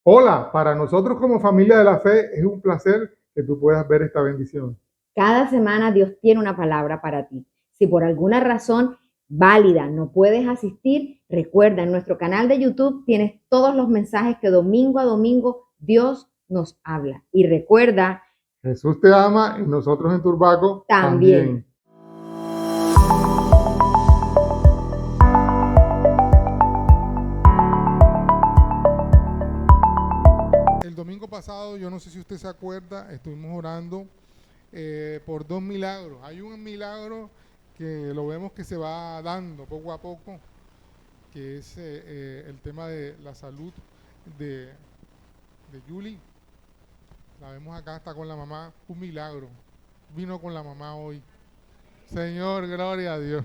Hola, para nosotros como familia de la fe es un placer que tú puedas ver esta bendición. Cada semana Dios tiene una palabra para ti. Si por alguna razón válida no puedes asistir, recuerda, en nuestro canal de YouTube tienes todos los mensajes que domingo a domingo Dios nos habla. Y recuerda Jesús te ama y nosotros en Turbaco también. también. El domingo pasado, yo no sé si usted se acuerda, estuvimos orando por dos milagros. Hay un milagro que lo vemos que se va dando poco a poco, que es el tema de la salud de, de Julie. La vemos acá, está con la mamá, un milagro. Vino con la mamá hoy. Señor, gloria a Dios.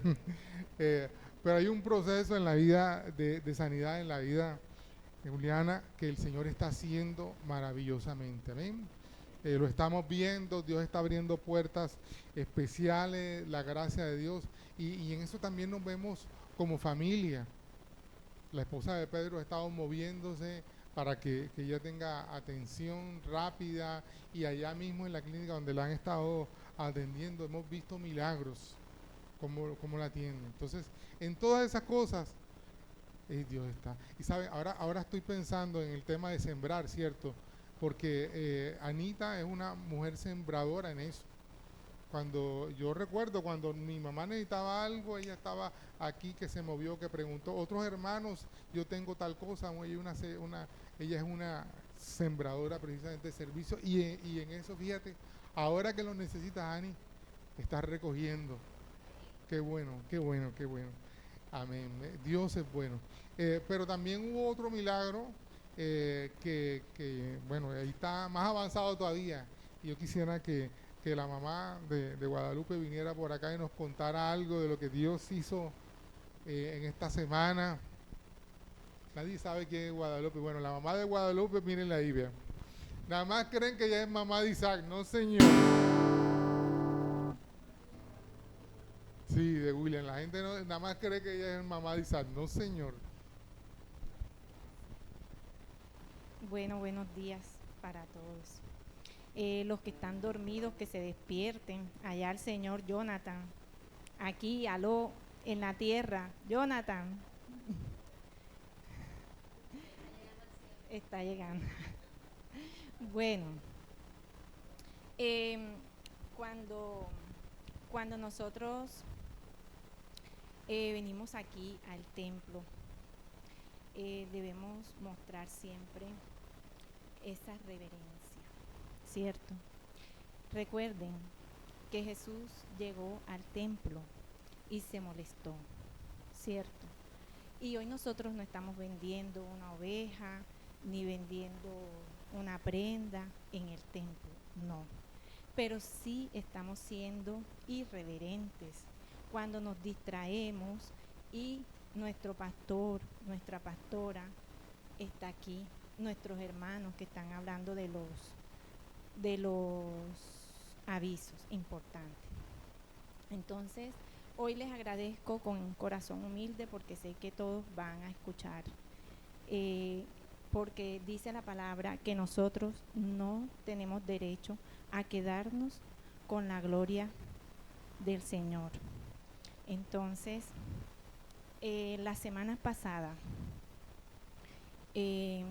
Eh, pero hay un proceso en la vida de sanidad, en la vida de Juliana, que el Señor está haciendo maravillosamente. Amén. Lo estamos viendo, Dios está abriendo puertas especiales, la gracia de Dios. Y en eso también nos vemos como familia. La esposa de Pedro ha estado moviéndose para que ella tenga atención rápida, y allá mismo en la clínica donde la han estado atendiendo hemos visto milagros como la atienden. Entonces, en todas esas cosas, Dios está. Y sabe, ahora estoy pensando en el tema de sembrar, ¿cierto? Porque Anita es una mujer sembradora en eso. Cuando yo recuerdo cuando mi mamá necesitaba algo, ella estaba aquí, que se movió, que preguntó. Otros hermanos, yo tengo tal cosa, ella es una sembradora precisamente de servicio, y en eso, fíjate, ahora que lo necesitas, Ani, estás recogiendo. Qué bueno, qué bueno, qué bueno. Amén. Dios es bueno. Pero también hubo otro milagro bueno, ahí está más avanzado todavía. Y yo quisiera que la mamá de Guadalupe viniera por acá y nos contara algo de lo que Dios hizo en esta semana. Nadie sabe quién es Guadalupe. Bueno, la mamá de Guadalupe, mírenla ahí, vean. Nada más creen que ella es mamá de Isaac. No, señor. Sí, de William. La gente nada más cree que ella es mamá de Isaac. No, señor. Bueno, buenos días para todos. Los que están dormidos, que se despierten. Allá el señor Jonathan. Aquí, aló, en la tierra. Jonathan. Está llegando. Bueno, eh, cuando, cuando nosotros venimos aquí al templo, debemos mostrar siempre esa reverencia, ¿cierto? Recuerden que Jesús llegó al templo y se molestó, ¿cierto? Y hoy nosotros no estamos vendiendo una oveja ni vendiendo una prenda en el templo, no. Pero sí estamos siendo irreverentes cuando nos distraemos y nuestro pastor, nuestra pastora está aquí, nuestros hermanos que están hablando de los avisos importantes. Entonces, hoy les agradezco con un corazón humilde porque sé que todos van a escuchar, porque dice la palabra que nosotros no tenemos derecho a quedarnos con la gloria del Señor. Entonces, la semana pasada, eh,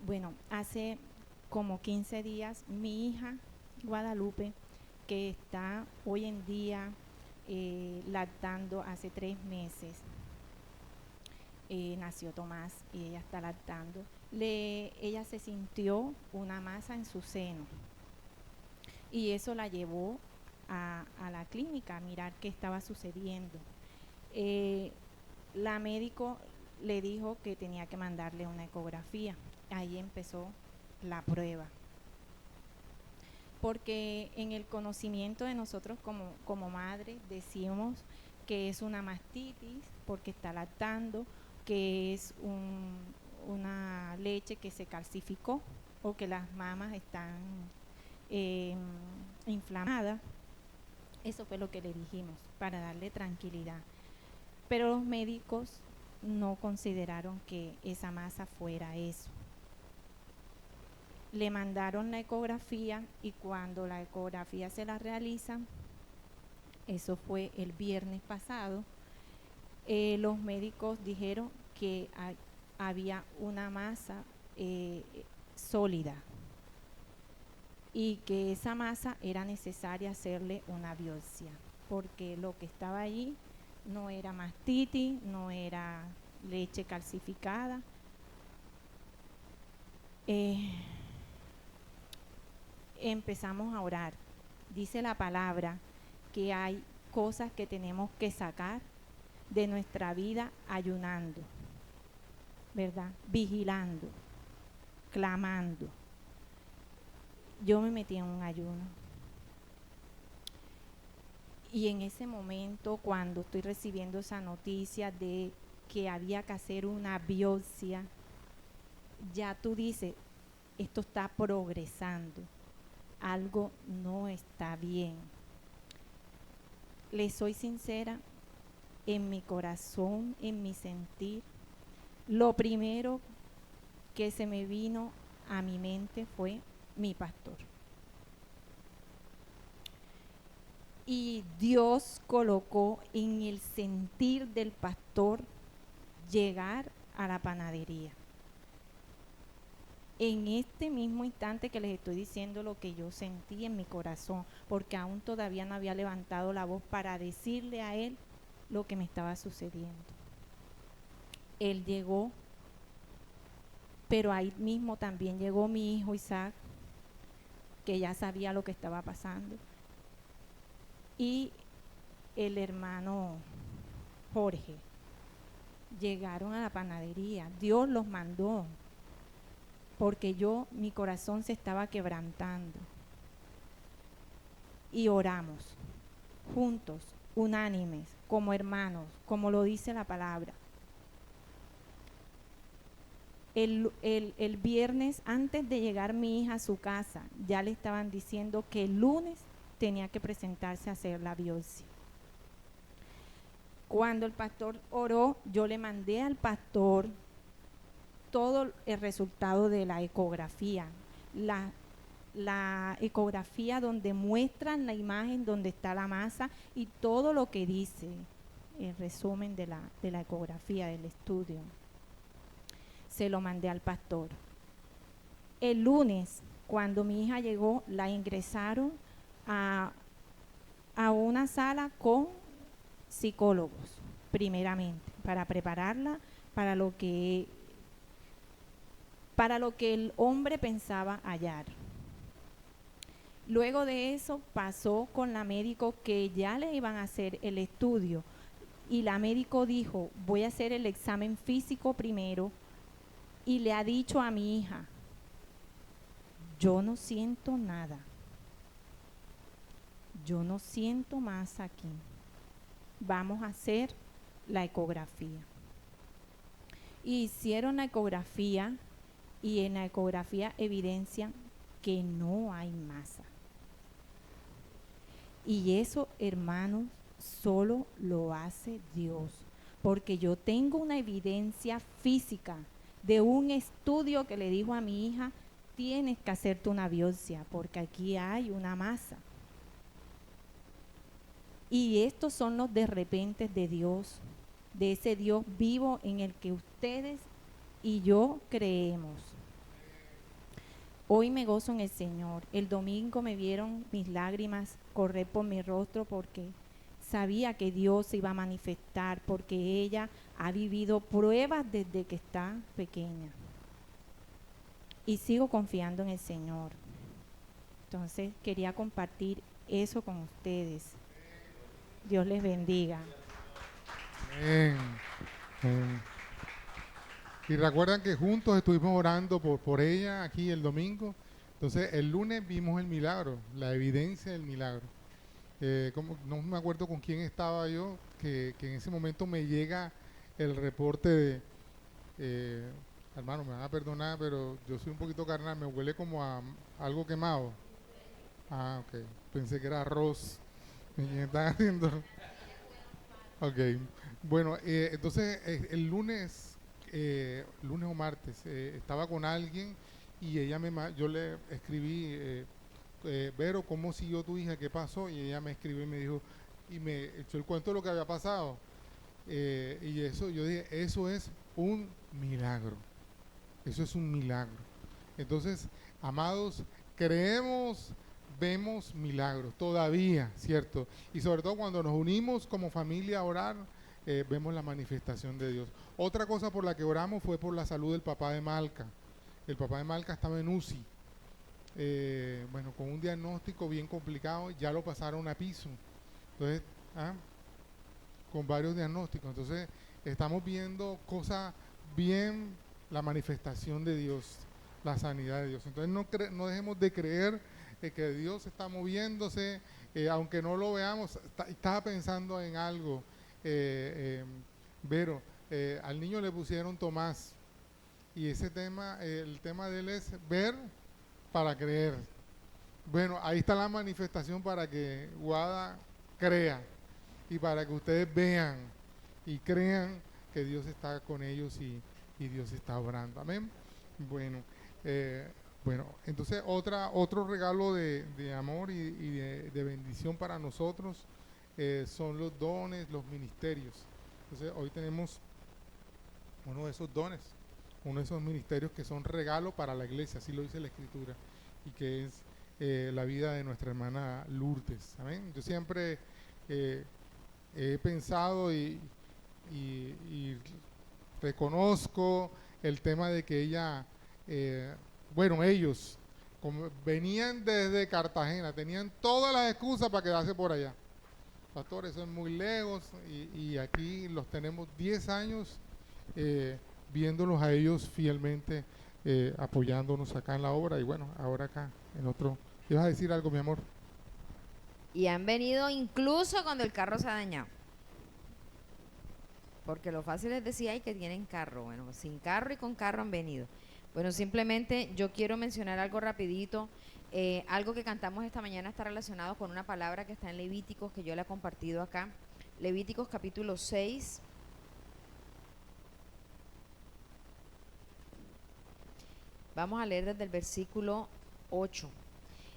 bueno, hace como 15 días, mi hija Guadalupe, que está hoy en día lactando hace 3 meses, nació Tomás y ella está lactando, ella se sintió una masa en su seno y eso la llevó a la clínica a mirar qué estaba sucediendo. La médico le dijo que tenía que mandarle una ecografía. Ahí empezó la prueba. Porque en el conocimiento de nosotros como madres decimos que es una mastitis porque está lactando, que es una leche que se calcificó o que las mamas están eh, inflamadas. Eso fue lo que le dijimos para darle tranquilidad. Pero los médicos no consideraron que esa masa fuera eso. Le mandaron la ecografía y cuando la ecografía se la realizan, eso fue el viernes pasado, los médicos dijeron que había una masa sólida y que esa masa era necesaria hacerle una biopsia, porque lo que estaba allí no era mastitis, no era leche calcificada. Empezamos a orar. Dice la palabra que hay cosas que tenemos que sacar de nuestra vida ayunando, ¿verdad? Vigilando, clamando. Yo me metí en un ayuno. Y en ese momento, cuando estoy recibiendo esa noticia de que había que hacer una biopsia, ya tú dices, esto está progresando, algo no está bien. Les soy sincera, en mi corazón, en mi sentir, lo primero que se me vino a mi mente fue mi pastor. Y Dios colocó en el sentir del pastor llegar a la panadería. En este mismo instante que les estoy diciendo lo que yo sentí en mi corazón, porque aún todavía no había levantado la voz para decirle a él lo que me estaba sucediendo. Él llegó, pero ahí mismo también llegó mi hijo Isaac, que ya sabía lo que estaba pasando, y el hermano Jorge. Llegaron a la panadería, Dios los mandó, porque mi corazón se estaba quebrantando. Y oramos, juntos, unánimes, como hermanos, como lo dice la palabra. El viernes, antes de llegar mi hija a su casa, ya le estaban diciendo que el lunes tenía que presentarse a hacer la biopsia. Cuando el pastor oró, yo le mandé al pastor todo el resultado de la ecografía, la ecografía donde muestran la imagen donde está la masa y todo lo que dice el resumen de la ecografía del estudio. Se lo mandé al pastor. El lunes, cuando mi hija llegó, la ingresaron a una sala con psicólogos, primeramente, para prepararla para lo que el hombre pensaba hallar. Luego de eso pasó con la médico que ya le iban a hacer el estudio y la médico dijo, voy a hacer el examen físico primero, y le ha dicho a mi hija, yo no siento nada, yo no siento más aquí, vamos a hacer la ecografía. Y hicieron la ecografía y en la ecografía evidencian que no hay masa. Y eso, hermanos, solo lo hace Dios, porque yo tengo una evidencia física de un estudio que le dijo a mi hija, tienes que hacerte una biopsia porque aquí hay una masa. Y estos son los de repente de Dios, de ese Dios vivo en el que ustedes y yo creemos. Hoy me gozo en el Señor. El domingo me vieron mis lágrimas correr por mi rostro porque sabía que Dios se iba a manifestar, porque ella ha vivido pruebas desde que está pequeña. Y sigo confiando en el Señor. Entonces quería compartir eso con ustedes. Dios les bendiga. Amén. Amén. Y recuerdan que juntos estuvimos orando por ella aquí el domingo. Entonces el lunes vimos el milagro, la evidencia del milagro. No me acuerdo con quién estaba yo, que en ese momento me llega el reporte de, hermano, me van a perdonar, pero yo soy un poquito carnal, me huele como a algo quemado. Ah, ok, pensé que era arroz. Me están haciendo. Ok, bueno, entonces el lunes o martes estaba con alguien y yo le escribí, Vero, ¿cómo siguió tu hija? ¿Qué pasó? Y ella me escribió y me dijo, y me echó el cuento de lo que había pasado. Y eso, yo dije, eso es un milagro. Eso es un milagro. Entonces, amados, creemos, vemos milagros todavía, ¿cierto? Y sobre todo cuando nos unimos como familia a orar, vemos la manifestación de Dios. Otra cosa por la que oramos fue por la salud del papá de Malca. El papá de Malca estaba en UCI, bueno, con un diagnóstico bien complicado, ya lo pasaron a piso. Entonces, con varios diagnósticos. Entonces, estamos viendo cosas bien, la manifestación de Dios, la sanidad de Dios. Entonces, no dejemos de creer que Dios está moviéndose, aunque no lo veamos. Estaba pensando en algo, Vero, al niño le pusieron Tomás, y ese tema, el tema de él es ver para creer. Bueno, ahí está la manifestación para que Guada crea y para que ustedes vean y crean que Dios está con ellos y Dios está obrando. Amén. Bueno, bueno, entonces otro regalo de amor y de bendición para nosotros son los dones, los ministerios. Entonces hoy tenemos uno de esos dones, uno de esos ministerios que son regalo para la iglesia, así lo dice la Escritura, y que es la vida de nuestra hermana Lourdes. Amén. Yo siempre he pensado y reconozco el tema de que ella, bueno, ellos como venían desde Cartagena, tenían todas las excusas para quedarse por allá. Pastores, son muy lejos y aquí los tenemos 10 años viéndolos a ellos fielmente, apoyándonos acá en la obra y bueno, ahora acá en otro. ¿Ibas a decir algo, mi amor? Y han venido incluso cuando el carro se ha dañado. Porque lo fácil es decir, ay, que tienen carro. Bueno, sin carro y con carro han venido. Bueno, simplemente yo quiero mencionar algo rapidito. Algo que cantamos esta mañana está relacionado con una palabra que está en Levíticos, que yo le he compartido acá. Levíticos capítulo 6. Vamos a leer desde el versículo 8.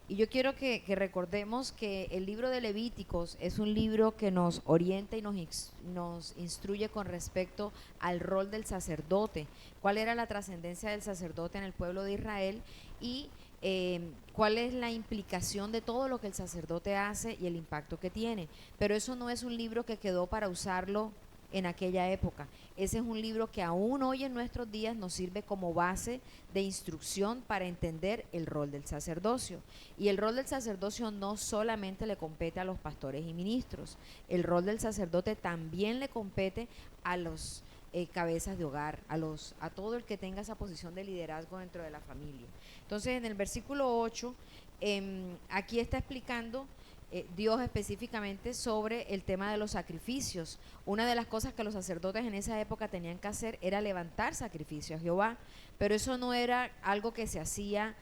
Y yo quiero que recordemos que el libro de Levíticos es un libro que nos orienta y nos instruye con respecto al rol del sacerdote, cuál era la trascendencia del sacerdote en el pueblo de Israel y cuál es la implicación de todo lo que el sacerdote hace y el impacto que tiene. Pero eso no es un libro que quedó para usarlo en aquella época. Ese es un libro que aún hoy en nuestros días nos sirve como base de instrucción para entender el rol del sacerdocio. Y el rol del sacerdocio no solamente le compete a los pastores y ministros, el rol del sacerdote también le compete a los cabezas de hogar, a todo el que tenga esa posición de liderazgo dentro de la familia. Entonces, en el versículo 8, aquí está explicando Dios específicamente sobre el tema de los sacrificios. Una de las cosas que los sacerdotes en esa época tenían que hacer era levantar sacrificios a Jehová, pero eso no era algo que se hacía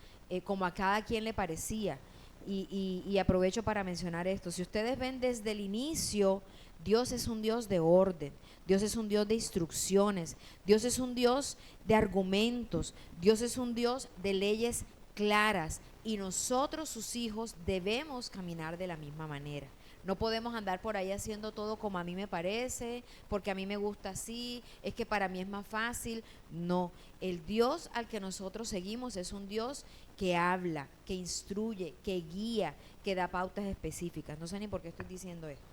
como a cada quien le parecía. Y aprovecho para mencionar esto. Si ustedes ven desde el inicio, Dios es un Dios de orden, Dios es un Dios de instrucciones, Dios es un Dios de argumentos, Dios es un Dios de leyes claras, y nosotros, sus hijos, debemos caminar de la misma manera. No podemos andar por ahí haciendo todo como a mí me parece, porque a mí me gusta así, es que para mí es más fácil. No, el Dios al que nosotros seguimos es un Dios que habla, que instruye, que guía, que da pautas específicas. No sé ni por qué estoy diciendo esto,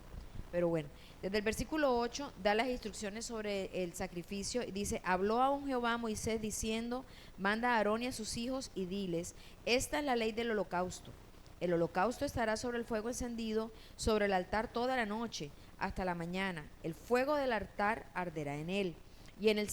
pero bueno. Desde el versículo 8 da las instrucciones sobre el sacrificio y dice: habló aún Jehová a Moisés diciendo, manda a Aarón y a sus hijos y diles, esta es la ley del holocausto. El holocausto estará sobre el fuego encendido, sobre el altar toda la noche, hasta la mañana. El fuego del altar arderá en él. Y el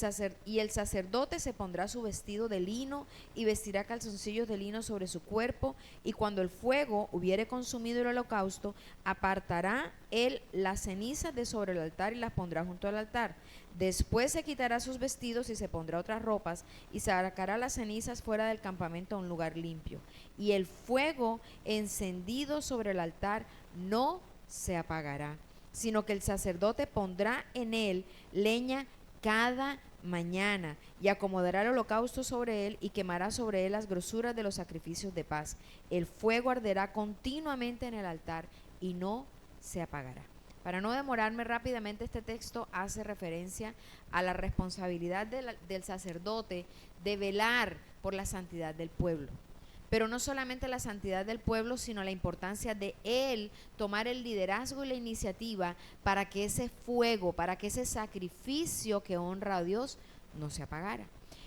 sacerdote se pondrá su vestido de lino y vestirá calzoncillos de lino sobre su cuerpo, y cuando el fuego hubiere consumido el holocausto, apartará él las cenizas de sobre el altar y las pondrá junto al altar. Después se quitará sus vestidos y se pondrá otras ropas y sacará las cenizas fuera del campamento a un lugar limpio. Y el fuego encendido sobre el altar no se apagará, sino que el sacerdote pondrá en él leña cada mañana, y acomodará el holocausto sobre él y quemará sobre él las grosuras de los sacrificios de paz. El fuego arderá continuamente en el altar y no se apagará. Para no demorarme rápidamente, este texto hace referencia a la responsabilidad del sacerdote de velar por la santidad del pueblo. Pero no solamente la santidad del pueblo, sino la importancia de él tomar el liderazgo y la iniciativa para que ese fuego, para que ese sacrificio que honra a Dios no se apagara.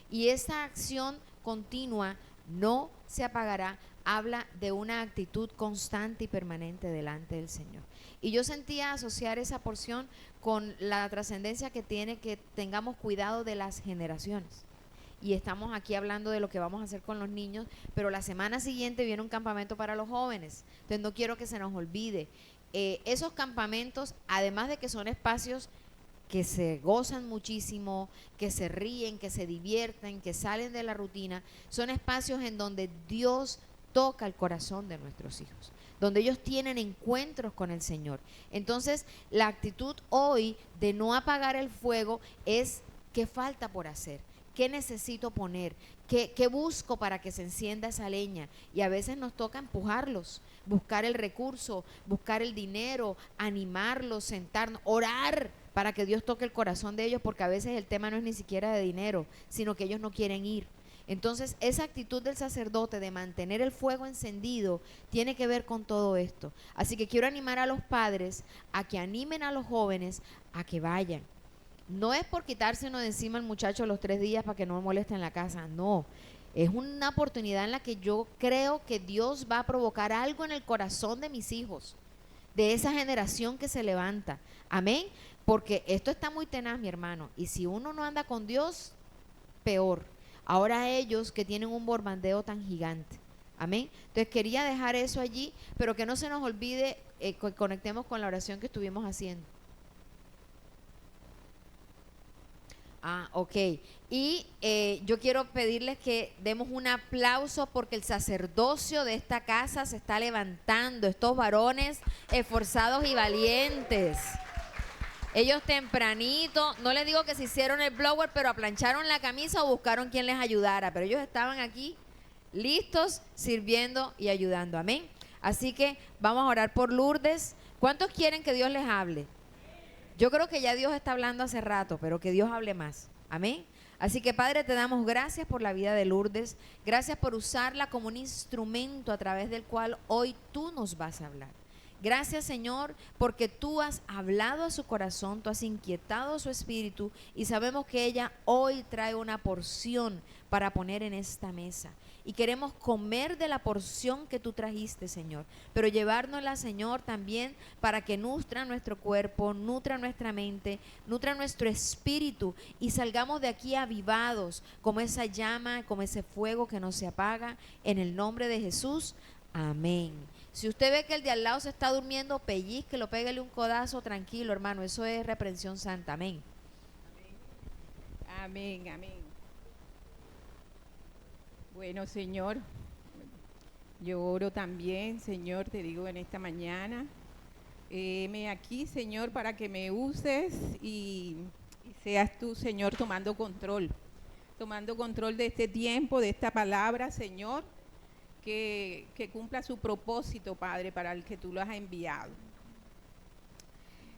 Y esa acción continua, no se apagará, habla de una actitud constante y permanente delante del Señor. Y yo sentía asociar esa porción con la trascendencia que tiene que tengamos cuidado de las generaciones. Y estamos aquí hablando de lo que vamos a hacer con los niños, pero la semana siguiente viene un campamento para los jóvenes. Entonces no quiero que se nos olvide. Esos campamentos, además de que son espacios que se gozan muchísimo, que se ríen, que se divierten, que salen de la rutina, son espacios en donde Dios toca el corazón de nuestros hijos, donde ellos tienen encuentros con el Señor. Entonces, la actitud hoy de no apagar el fuego es: ¿qué falta por hacer? ¿Qué necesito poner? ¿Qué busco para que se encienda esa leña? Y a veces nos toca empujarlos, buscar el recurso, buscar el dinero, animarlos, sentarnos, orar para que Dios toque el corazón de ellos, porque a veces el tema no es ni siquiera de dinero, sino que ellos no quieren ir. Entonces, esa actitud del sacerdote de mantener el fuego encendido tiene que ver con todo esto. Así que quiero animar a los padres a que animen a los jóvenes a que vayan. No es por quitárselo de encima al muchacho los 3 días para que no me moleste en la casa, no. Es una oportunidad en la que yo creo que Dios va a provocar algo en el corazón de mis hijos, de esa generación que se levanta. Amén. Porque esto está muy tenaz, mi hermano. Y si uno no anda con Dios, peor. Ahora ellos que tienen un bombardeo tan gigante. Amén. Entonces quería dejar eso allí, pero que no se nos olvide, conectemos con la oración que estuvimos haciendo. Ok. Y yo quiero pedirles que demos un aplauso porque el sacerdocio de esta casa se está levantando. Estos varones esforzados y valientes. Ellos tempranito, no les digo que se hicieron el blower, pero aplancharon la camisa o buscaron quien les ayudara. Pero ellos estaban aquí listos, sirviendo y ayudando. Amén. Así que vamos a orar por Lourdes. ¿Cuántos quieren que Dios les hable? Yo creo que ya Dios está hablando hace rato, pero que Dios hable más. Amén. Así que, Padre, te damos gracias por la vida de Lourdes. Gracias por usarla como un instrumento a través del cual hoy tú nos vas a hablar. Gracias, Señor, porque tú has hablado a su corazón, tú has inquietado su espíritu y sabemos que ella hoy trae una porción para poner en esta mesa. Y queremos comer de la porción que tú trajiste, Señor, pero llevárnosla, Señor, también para que nutra nuestro cuerpo, nutra nuestra mente, nutra nuestro espíritu y salgamos de aquí avivados como esa llama, como ese fuego que no se apaga. En el nombre de Jesús, amén. Si usted ve que el de al lado se está durmiendo, pellizquelo, pégale un codazo, tranquilo, hermano, eso es reprensión santa. Amén. Amén, amén. Bueno, Señor, yo oro también, Señor, te digo en esta mañana, heme aquí, Señor, para que me uses y seas tú, Señor, tomando control de este tiempo, de esta palabra, Señor, que cumpla su propósito, Padre, para el que tú lo has enviado.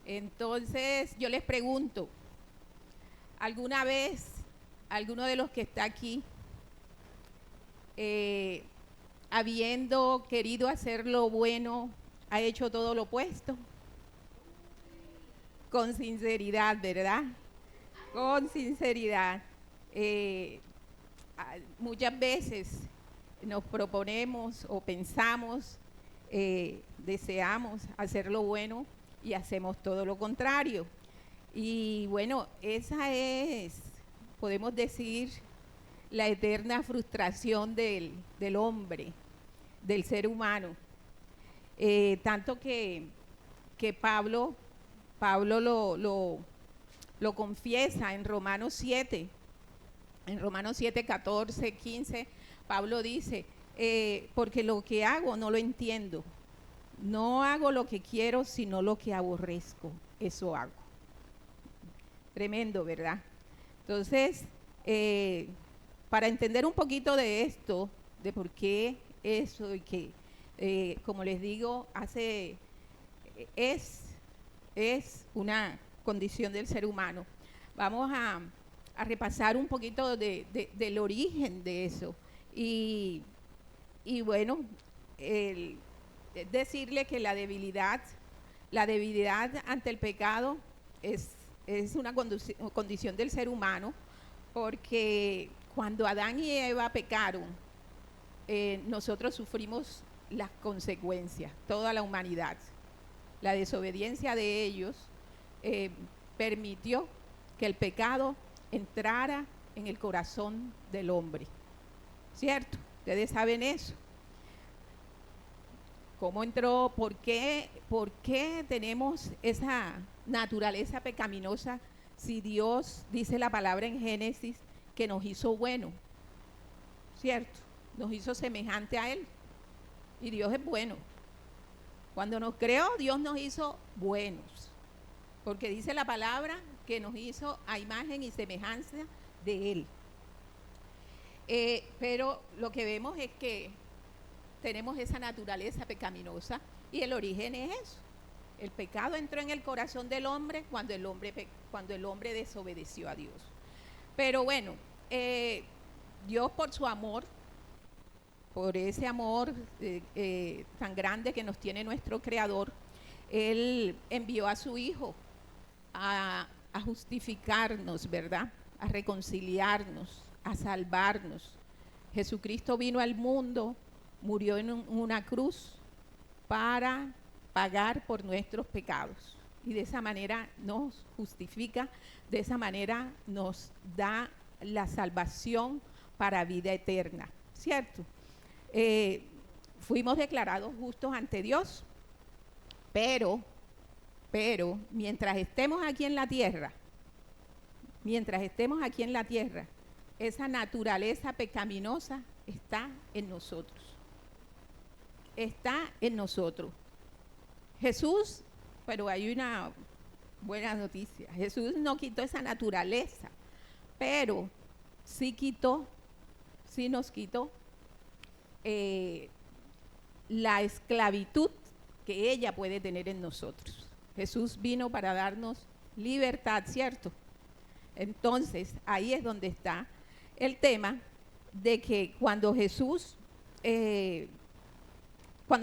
Entonces, yo les pregunto, ¿alguna vez alguno de los que está aquí, habiendo querido hacer lo bueno, ha hecho todo lo opuesto? Con sinceridad, ¿verdad? Con sinceridad. Muchas veces nos proponemos o pensamos, deseamos hacer lo bueno y hacemos todo lo contrario. Y bueno, esa es, podemos decir, la eterna frustración del hombre, del ser humano. Tanto que Pablo lo confiesa en Romanos 7, 14, 15, Pablo dice, porque lo que hago no lo entiendo, no hago lo que quiero, sino lo que aborrezco, eso hago. Tremendo, ¿verdad? Entonces, para entender un poquito de esto, de por qué eso y que, como les digo, es una condición del ser humano. Vamos a repasar un poquito del origen de eso. Y bueno, decirle que la debilidad ante el pecado es una condición del ser humano, porque cuando Adán y Eva pecaron, nosotros sufrimos las consecuencias, toda la humanidad. La desobediencia de ellos permitió que el pecado entrara en el corazón del hombre, ¿cierto? Ustedes saben eso. ¿Cómo entró? ¿Por qué tenemos esa naturaleza pecaminosa si Dios dice la palabra en Génesis que nos hizo bueno? ¿Cierto? Nos hizo semejante a Él. Y Dios es bueno. Cuando nos creó, Dios nos hizo buenos. Porque dice la palabra que nos hizo a imagen y semejanza de Él. Pero lo que vemos es que tenemos esa naturaleza pecaminosa y el origen es eso. El pecado entró en el corazón del hombre cuando el hombre desobedeció a Dios. Pero bueno, Dios por su amor, por ese amor tan grande que nos tiene nuestro Creador, Él envió a su Hijo a justificarnos, ¿verdad? A reconciliarnos, a salvarnos. Jesucristo vino al mundo, murió en una cruz para pagar por nuestros pecados. Y de esa manera nos justifica, de esa manera nos da la salvación para vida eterna, ¿cierto? Fuimos declarados justos ante Dios, pero mientras estemos aquí en la tierra, esa naturaleza pecaminosa está en nosotros. Está en nosotros. Jesús, pero hay una buena noticia, Jesús no quitó esa naturaleza, pero sí nos quitó la esclavitud que ella puede tener en nosotros. Jesús vino para darnos libertad, ¿cierto? Entonces, ahí es donde está el tema de que cuando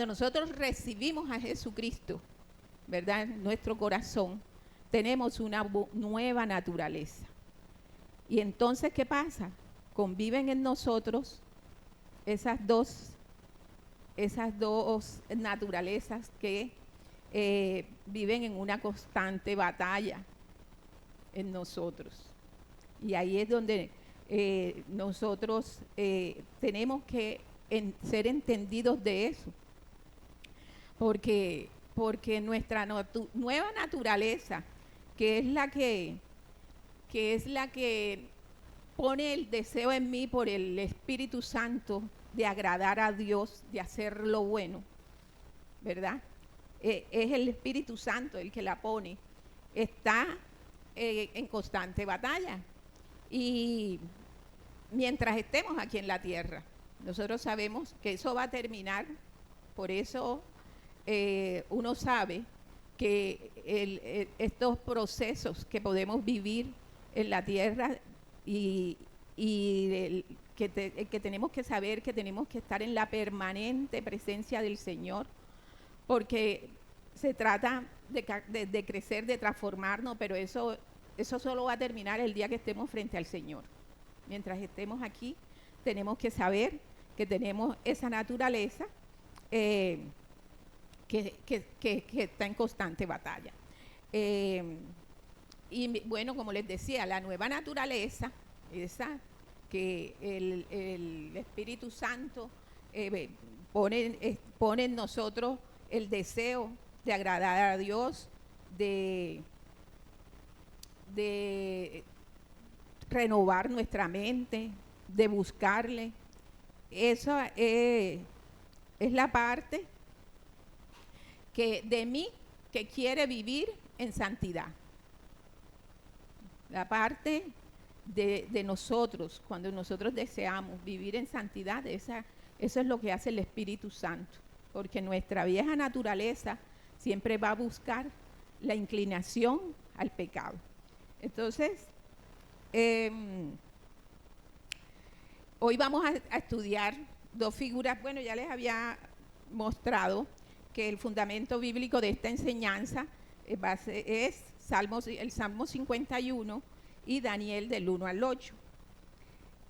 nosotros recibimos a Jesucristo, ¿verdad? En nuestro corazón, tenemos una nueva naturaleza. Y entonces, ¿qué pasa? Conviven en nosotros esas dos naturalezas que viven en una constante batalla en nosotros. Y ahí es donde nosotros tenemos que ser entendidos de eso. Porque nuestra nueva naturaleza, que es la que pone el deseo en mí por el Espíritu Santo de agradar a Dios, de hacer lo bueno, ¿verdad? Es el Espíritu Santo el que la pone. Está en constante batalla. Y mientras estemos aquí en la tierra, nosotros sabemos que eso va a terminar. Por eso uno sabe que estos procesos que podemos vivir en la tierra que tenemos que saber que tenemos que estar en la permanente presencia del Señor, porque se trata de crecer, de transformarnos, pero eso solo va a terminar el día que estemos frente al Señor. Mientras estemos aquí, tenemos que saber que tenemos esa naturaleza que está en constante batalla. Y bueno, como les decía, la nueva naturaleza, esa que el Espíritu Santo pone en nosotros el deseo de agradar a Dios, de renovar nuestra mente, de buscarle. Esa es la parte de mí que quiere vivir en santidad. La parte de nosotros, cuando nosotros deseamos vivir en santidad, eso es lo que hace el Espíritu Santo, porque nuestra vieja naturaleza siempre va a buscar la inclinación al pecado. Entonces, hoy vamos a estudiar dos figuras. Bueno, ya les había mostrado que el fundamento bíblico de esta enseñanza es el Salmo 51 y Daniel del 1 al 8.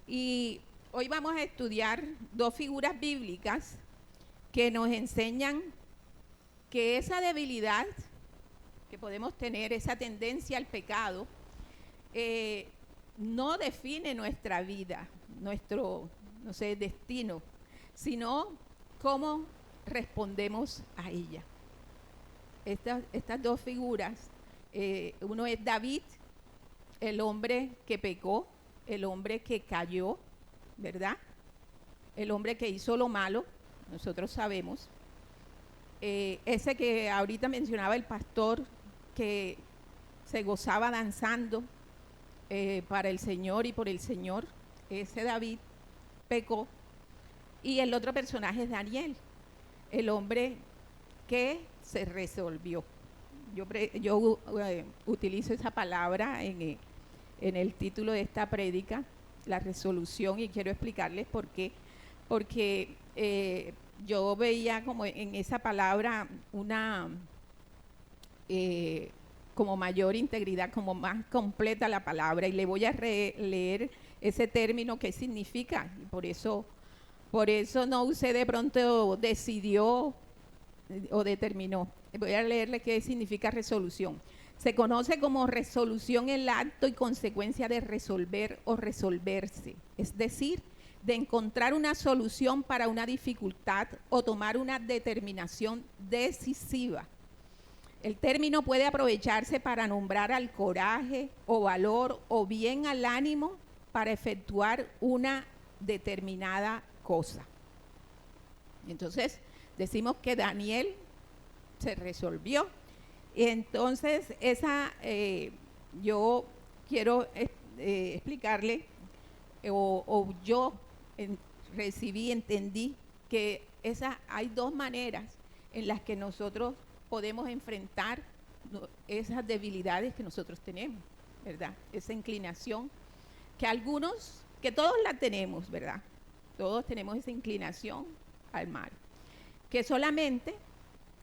Y hoy vamos a estudiar dos figuras bíblicas que nos enseñan que esa debilidad que podemos tener, esa tendencia al pecado, no define nuestra vida, nuestro, destino, sino cómo respondemos a ella. Estas dos figuras, uno es David, el hombre que pecó, el hombre que cayó, ¿verdad? El hombre que hizo lo malo, nosotros sabemos. Ese que ahorita mencionaba el pastor, que se gozaba danzando para el Señor y por el Señor, ese David pecó. Y el otro personaje es Daniel, el hombre que se resolvió. Yo utilizo esa palabra en el título de esta prédica, la resolución, y quiero explicarles por qué. Porque yo veía como en esa palabra una como mayor integridad, como más completa la palabra, y le voy a leer ese término que significa, y por eso no usé de pronto decidió o determinó. Voy a leerle qué significa resolución. Se conoce como resolución el acto y consecuencia de resolver o resolverse, es decir, de encontrar una solución para una dificultad o tomar una determinación decisiva. El término puede aprovecharse para nombrar al coraje o valor o bien al ánimo para efectuar una determinada cosa. Entonces, decimos que Daniel se resolvió. Entonces, yo quiero explicarle, o yo entendí que hay dos maneras en las que nosotros podemos enfrentar esas debilidades que nosotros tenemos, ¿verdad? Esa inclinación que todos la tenemos, ¿verdad? Todos tenemos esa inclinación al mal, que solamente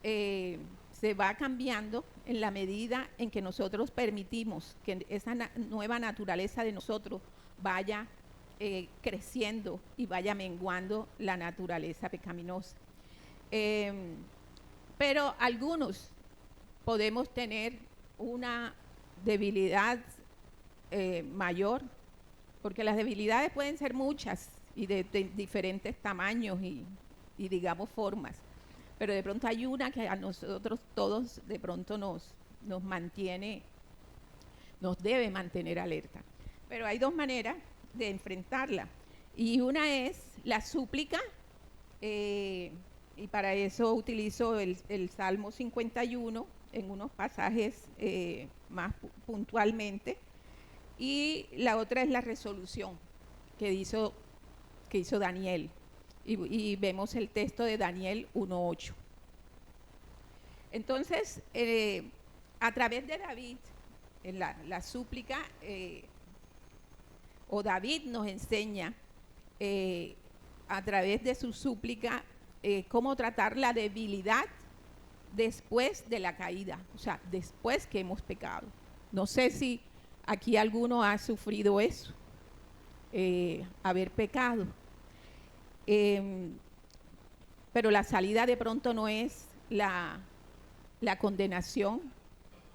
se va cambiando en la medida en que nosotros permitimos que esa nueva naturaleza de nosotros vaya creciendo y vaya menguando la naturaleza pecaminosa. Pero algunos podemos tener una debilidad mayor, porque las debilidades pueden ser muchas y de diferentes tamaños y digamos formas, pero de pronto hay una que a nosotros todos de pronto nos debe mantener alerta. Pero hay dos maneras de enfrentarla, y una es la súplica, y para eso utilizo el Salmo 51 en unos pasajes más puntualmente, y la otra es la resolución que hizo Daniel, y vemos el texto de Daniel 1:8. Entonces, a través de David, en la súplica, o David nos enseña a través de su súplica cómo tratar la debilidad después de la caída, o sea, después que hemos pecado. No sé si aquí alguno ha sufrido eso, haber pecado. Pero la salida de pronto no es la condenación,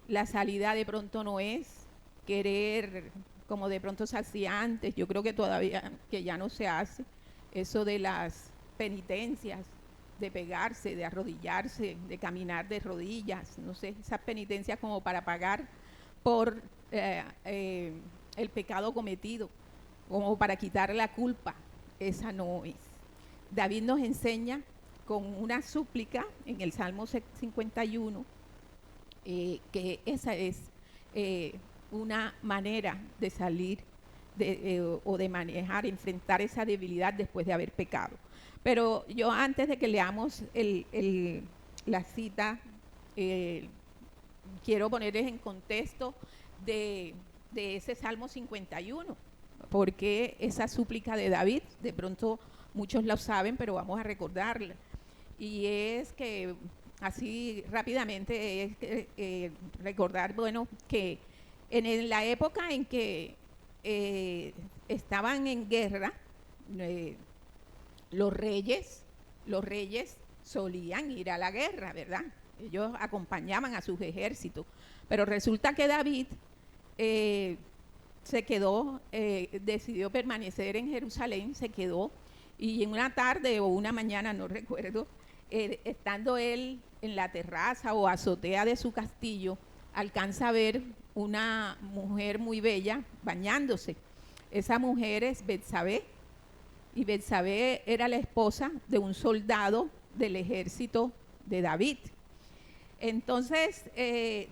la salida de pronto no es querer, como de pronto se hacía antes, yo creo que todavía, que ya no se hace, eso de las penitencias, de pegarse, de arrodillarse, de caminar de rodillas, no sé, esas penitencias como para pagar por el pecado cometido, como para quitar la culpa. Esa no es. David nos enseña con una súplica en el Salmo 51 que esa es una manera de salir o de manejar, enfrentar esa debilidad después de haber pecado. Pero yo antes de que leamos la cita, quiero ponerles en contexto de ese Salmo 51, porque esa súplica de David, de pronto muchos la saben, pero vamos a recordarla. Y es que, así rápidamente, es recordar, bueno, que en la época en que estaban en guerra, los reyes solían ir a la guerra, ¿verdad? Ellos acompañaban a sus ejércitos. Pero resulta que David se quedó, decidió permanecer en Jerusalén, se quedó, y en una tarde o una mañana, no recuerdo, estando él en la terraza o azotea de su castillo, alcanza a ver una mujer muy bella bañándose. Esa mujer es Betsabé, y Betsabé era la esposa de un soldado del ejército de David. Entonces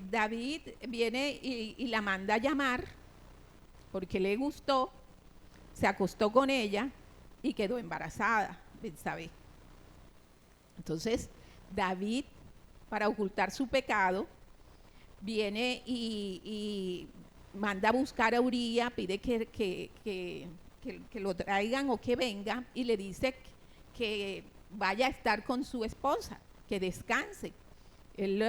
David viene y la manda a llamar porque le gustó, se acostó con ella y quedó embarazada, Betsabé. Entonces David, para ocultar su pecado, viene y manda a buscar a Uría, pide que lo traigan o que venga, y le dice que vaya a estar con su esposa, que descanse. Él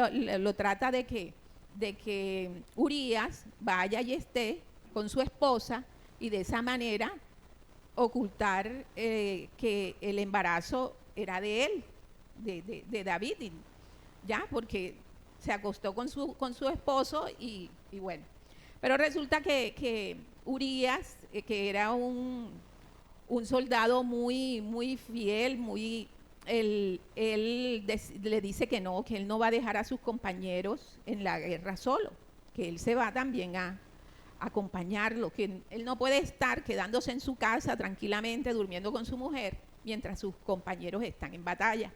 lo trata de que Urías vaya y esté con su esposa, y de esa manera ocultar que el embarazo era de él, de David, ya, porque se acostó con su esposo y bueno. Pero resulta que Urías, que era un soldado muy fiel, él le dice que él no va a dejar a sus compañeros en la guerra solo, que él se va también a acompañarlo, que él no puede estar quedándose en su casa tranquilamente durmiendo con su mujer mientras sus compañeros están en batalla,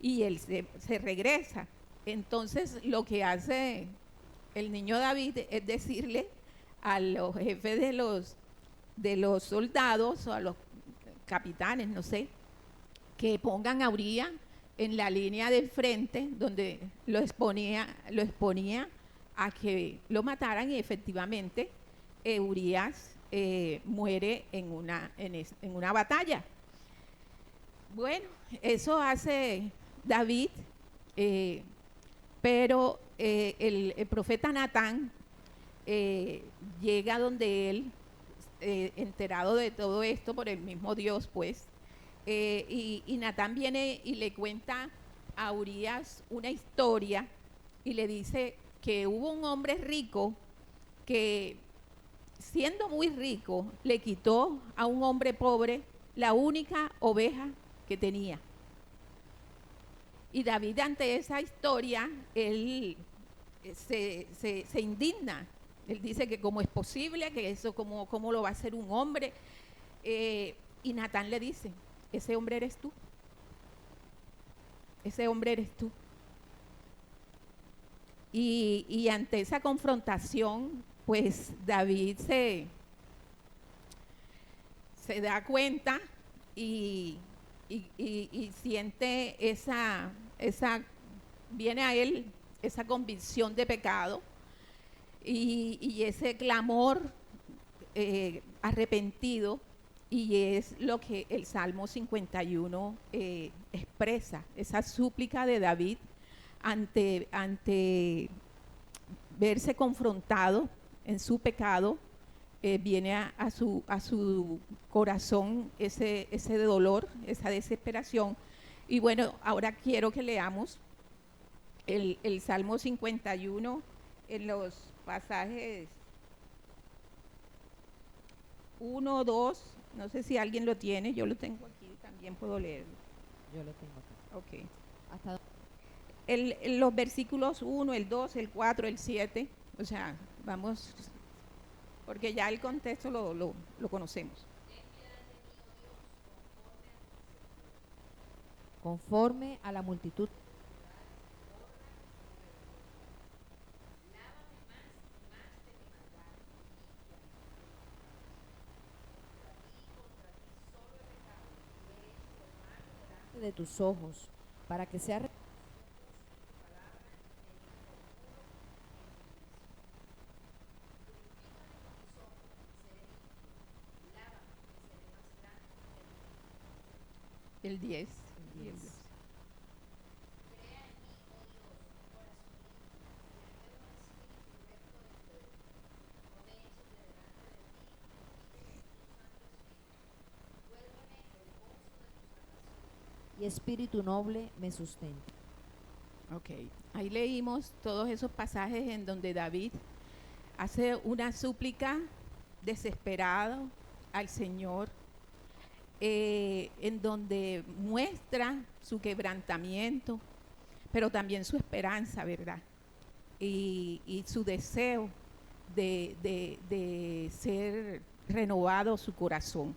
y él se regresa. Entonces lo que hace el niño David es decirle a los jefes de los soldados o a los capitanes, no sé, que pongan a Uría en la línea del frente, donde lo exponía a que lo mataran, y efectivamente Urías muere en una batalla. Bueno, eso hace David, pero el profeta Natán llega donde él, enterado de todo esto por el mismo Dios, pues, y Natán viene y le cuenta a Urías una historia y le dice que hubo un hombre rico que, siendo muy rico, le quitó a un hombre pobre la única oveja que tenía. Y David, ante esa historia, él se indigna. Él dice que cómo es posible, que eso cómo lo va a hacer un hombre. Y Natán le dice, ese hombre eres tú. Ese hombre eres tú. Y ante esa confrontación, pues David se da cuenta y siente viene a él esa convicción de pecado y ese clamor arrepentido, y es lo que el Salmo 51 expresa, esa súplica de David ante verse confrontado en su pecado. Viene a su corazón ese dolor, esa desesperación. Y bueno, ahora quiero que leamos el Salmo 51 en los pasajes 1, 2, no sé si alguien lo tiene, yo lo tengo aquí, también puedo leerlo. Yo lo tengo aquí. Ok. ¿Hasta Los versículos 1, el 2, el 4, el 7, o sea, vamos, porque ya el contexto lo conocemos. conforme a la multitud? de tus ojos, para que sea El 10. el 10. Y espíritu noble me sustenta. Ok, ahí leímos todos esos pasajes en donde David hace una súplica desesperado al Señor, en donde muestra su quebrantamiento, pero también su esperanza, ¿verdad? Y su deseo de ser renovado su corazón.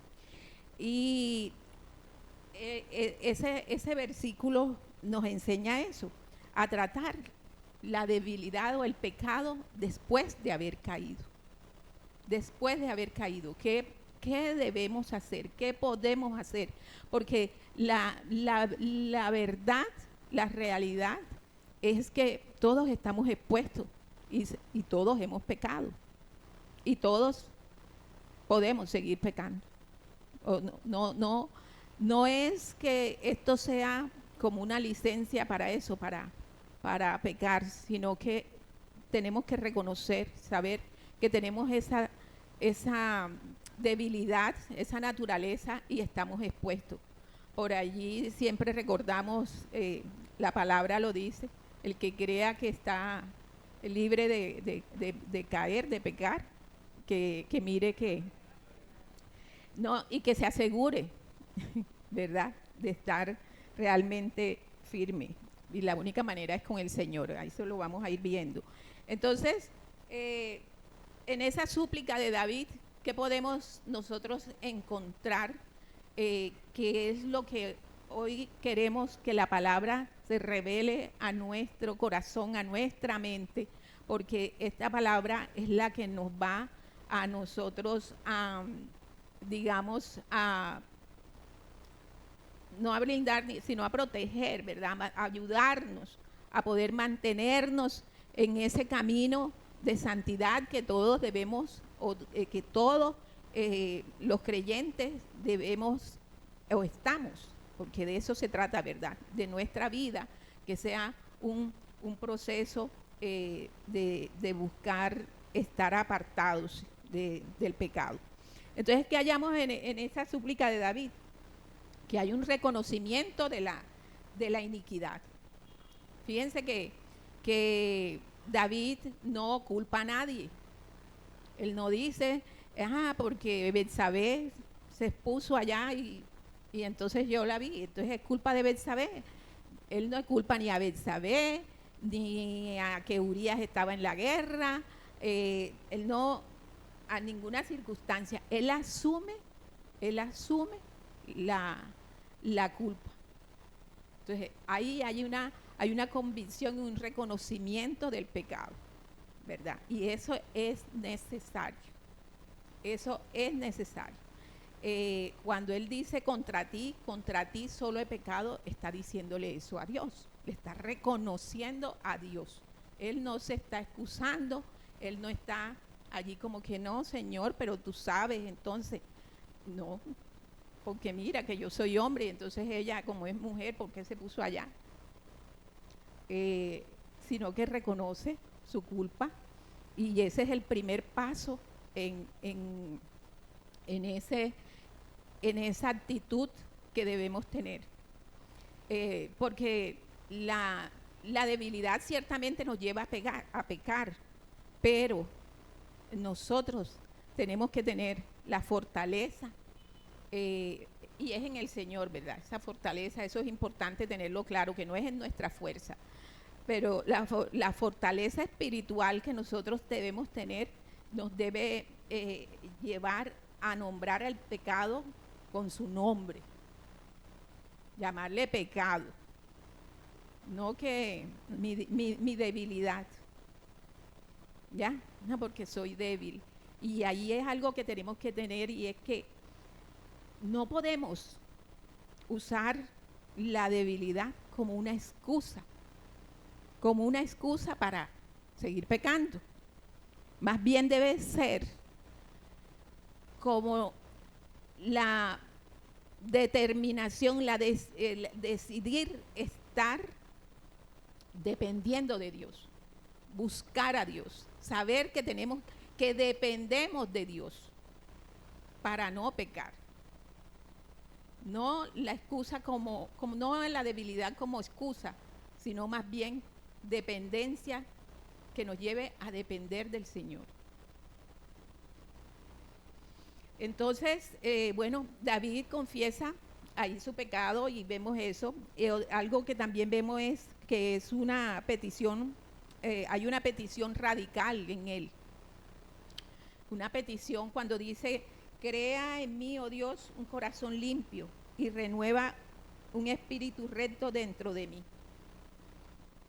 Y ese versículo nos enseña eso, a tratar la debilidad o el pecado después de haber caído. Después de haber caído, ¿qué debemos hacer? ¿Qué podemos hacer? Porque la verdad, la realidad es que todos estamos expuestos y todos hemos pecado. Y todos podemos seguir pecando. O no es que esto sea como una licencia para eso, para pecar, sino que tenemos que reconocer, saber que tenemos esa debilidad, esa naturaleza y estamos expuestos. Por allí siempre recordamos, la palabra lo dice, el que crea que está libre de caer, de pecar, que mire que no, y que se asegure, ¿verdad?, de estar realmente firme. Y la única manera es con el Señor, ahí se lo vamos a ir viendo. Entonces, en esa súplica de David, ¿qué podemos nosotros encontrar? ¿Qué es lo que hoy queremos que la palabra se revele a nuestro corazón, a nuestra mente? Porque esta palabra es la que nos va a nosotros digamos, no a brindar, sino a proteger, ¿verdad? A ayudarnos a poder mantenernos en ese camino de santidad que todos debemos, que todos los creyentes debemos o estamos, porque de eso se trata, ¿verdad? De nuestra vida, que sea un proceso de buscar estar apartados del pecado. Entonces, ¿qué hallamos en esa súplica de David? Que hay un reconocimiento de la iniquidad. Fíjense que David no culpa a nadie. Él no dice, porque Betsabé se expuso allá y entonces yo la vi, entonces es culpa de Betsabé. Él no culpa ni a Betsabé, ni a que Urías estaba en la guerra. Él no, a ninguna circunstancia, él asume la culpa. Entonces ahí hay una convicción y un reconocimiento del pecado, ¿verdad? Y eso es necesario. Eso es necesario. Cuando él dice contra ti solo he pecado, está diciéndole eso a Dios. Le está reconociendo a Dios. Él no se está excusando, él no está allí como que no, Señor, pero tú sabes, entonces, no, porque mira que yo soy hombre y entonces ella como es mujer, ¿por qué se puso allá? Sino que reconoce su culpa y ese es el primer paso en esa actitud que debemos tener. Porque la debilidad ciertamente nos lleva a pecar, pero nosotros tenemos que tener la fortaleza, y es en el Señor, ¿verdad? Esa fortaleza, eso es importante tenerlo claro, que no es en nuestra fuerza, pero la fortaleza espiritual que nosotros debemos tener nos debe llevar a nombrar el pecado con su nombre, llamarle pecado, no que mi debilidad, ¿ya? No, porque soy débil. Y ahí es algo que tenemos que tener y es que no podemos usar la debilidad como una excusa para seguir pecando. Más bien debe ser como la determinación, el decidir estar dependiendo de Dios, buscar a Dios, saber que dependemos de Dios para no pecar. No la excusa no la debilidad como excusa, sino más bien dependencia que nos lleve a depender del Señor. Entonces, David confiesa ahí su pecado y vemos eso. Algo que también vemos es que es una petición, hay una petición radical en él. Una petición cuando dice: crea en mí, oh Dios, un corazón limpio y renueva un espíritu recto dentro de mí.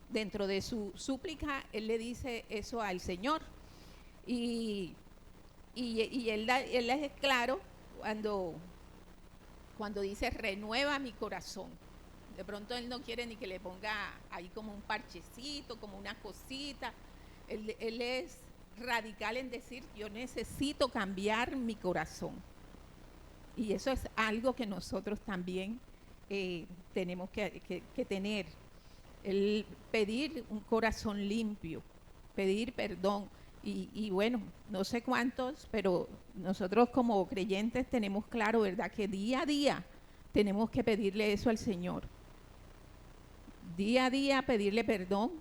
Dentro de su súplica, él le dice eso al Señor. Y él es claro cuando dice: renueva mi corazón. De pronto él no quiere ni que le ponga ahí como un parchecito, como una cosita. Él es radical en decir: yo necesito cambiar mi corazón. Y eso es algo que nosotros también tenemos que tener. El pedir un corazón limpio, pedir perdón. Y bueno, no sé cuántos, pero nosotros como creyentes tenemos claro, ¿verdad?, que día a día tenemos que pedirle eso al Señor. Día a día pedirle perdón.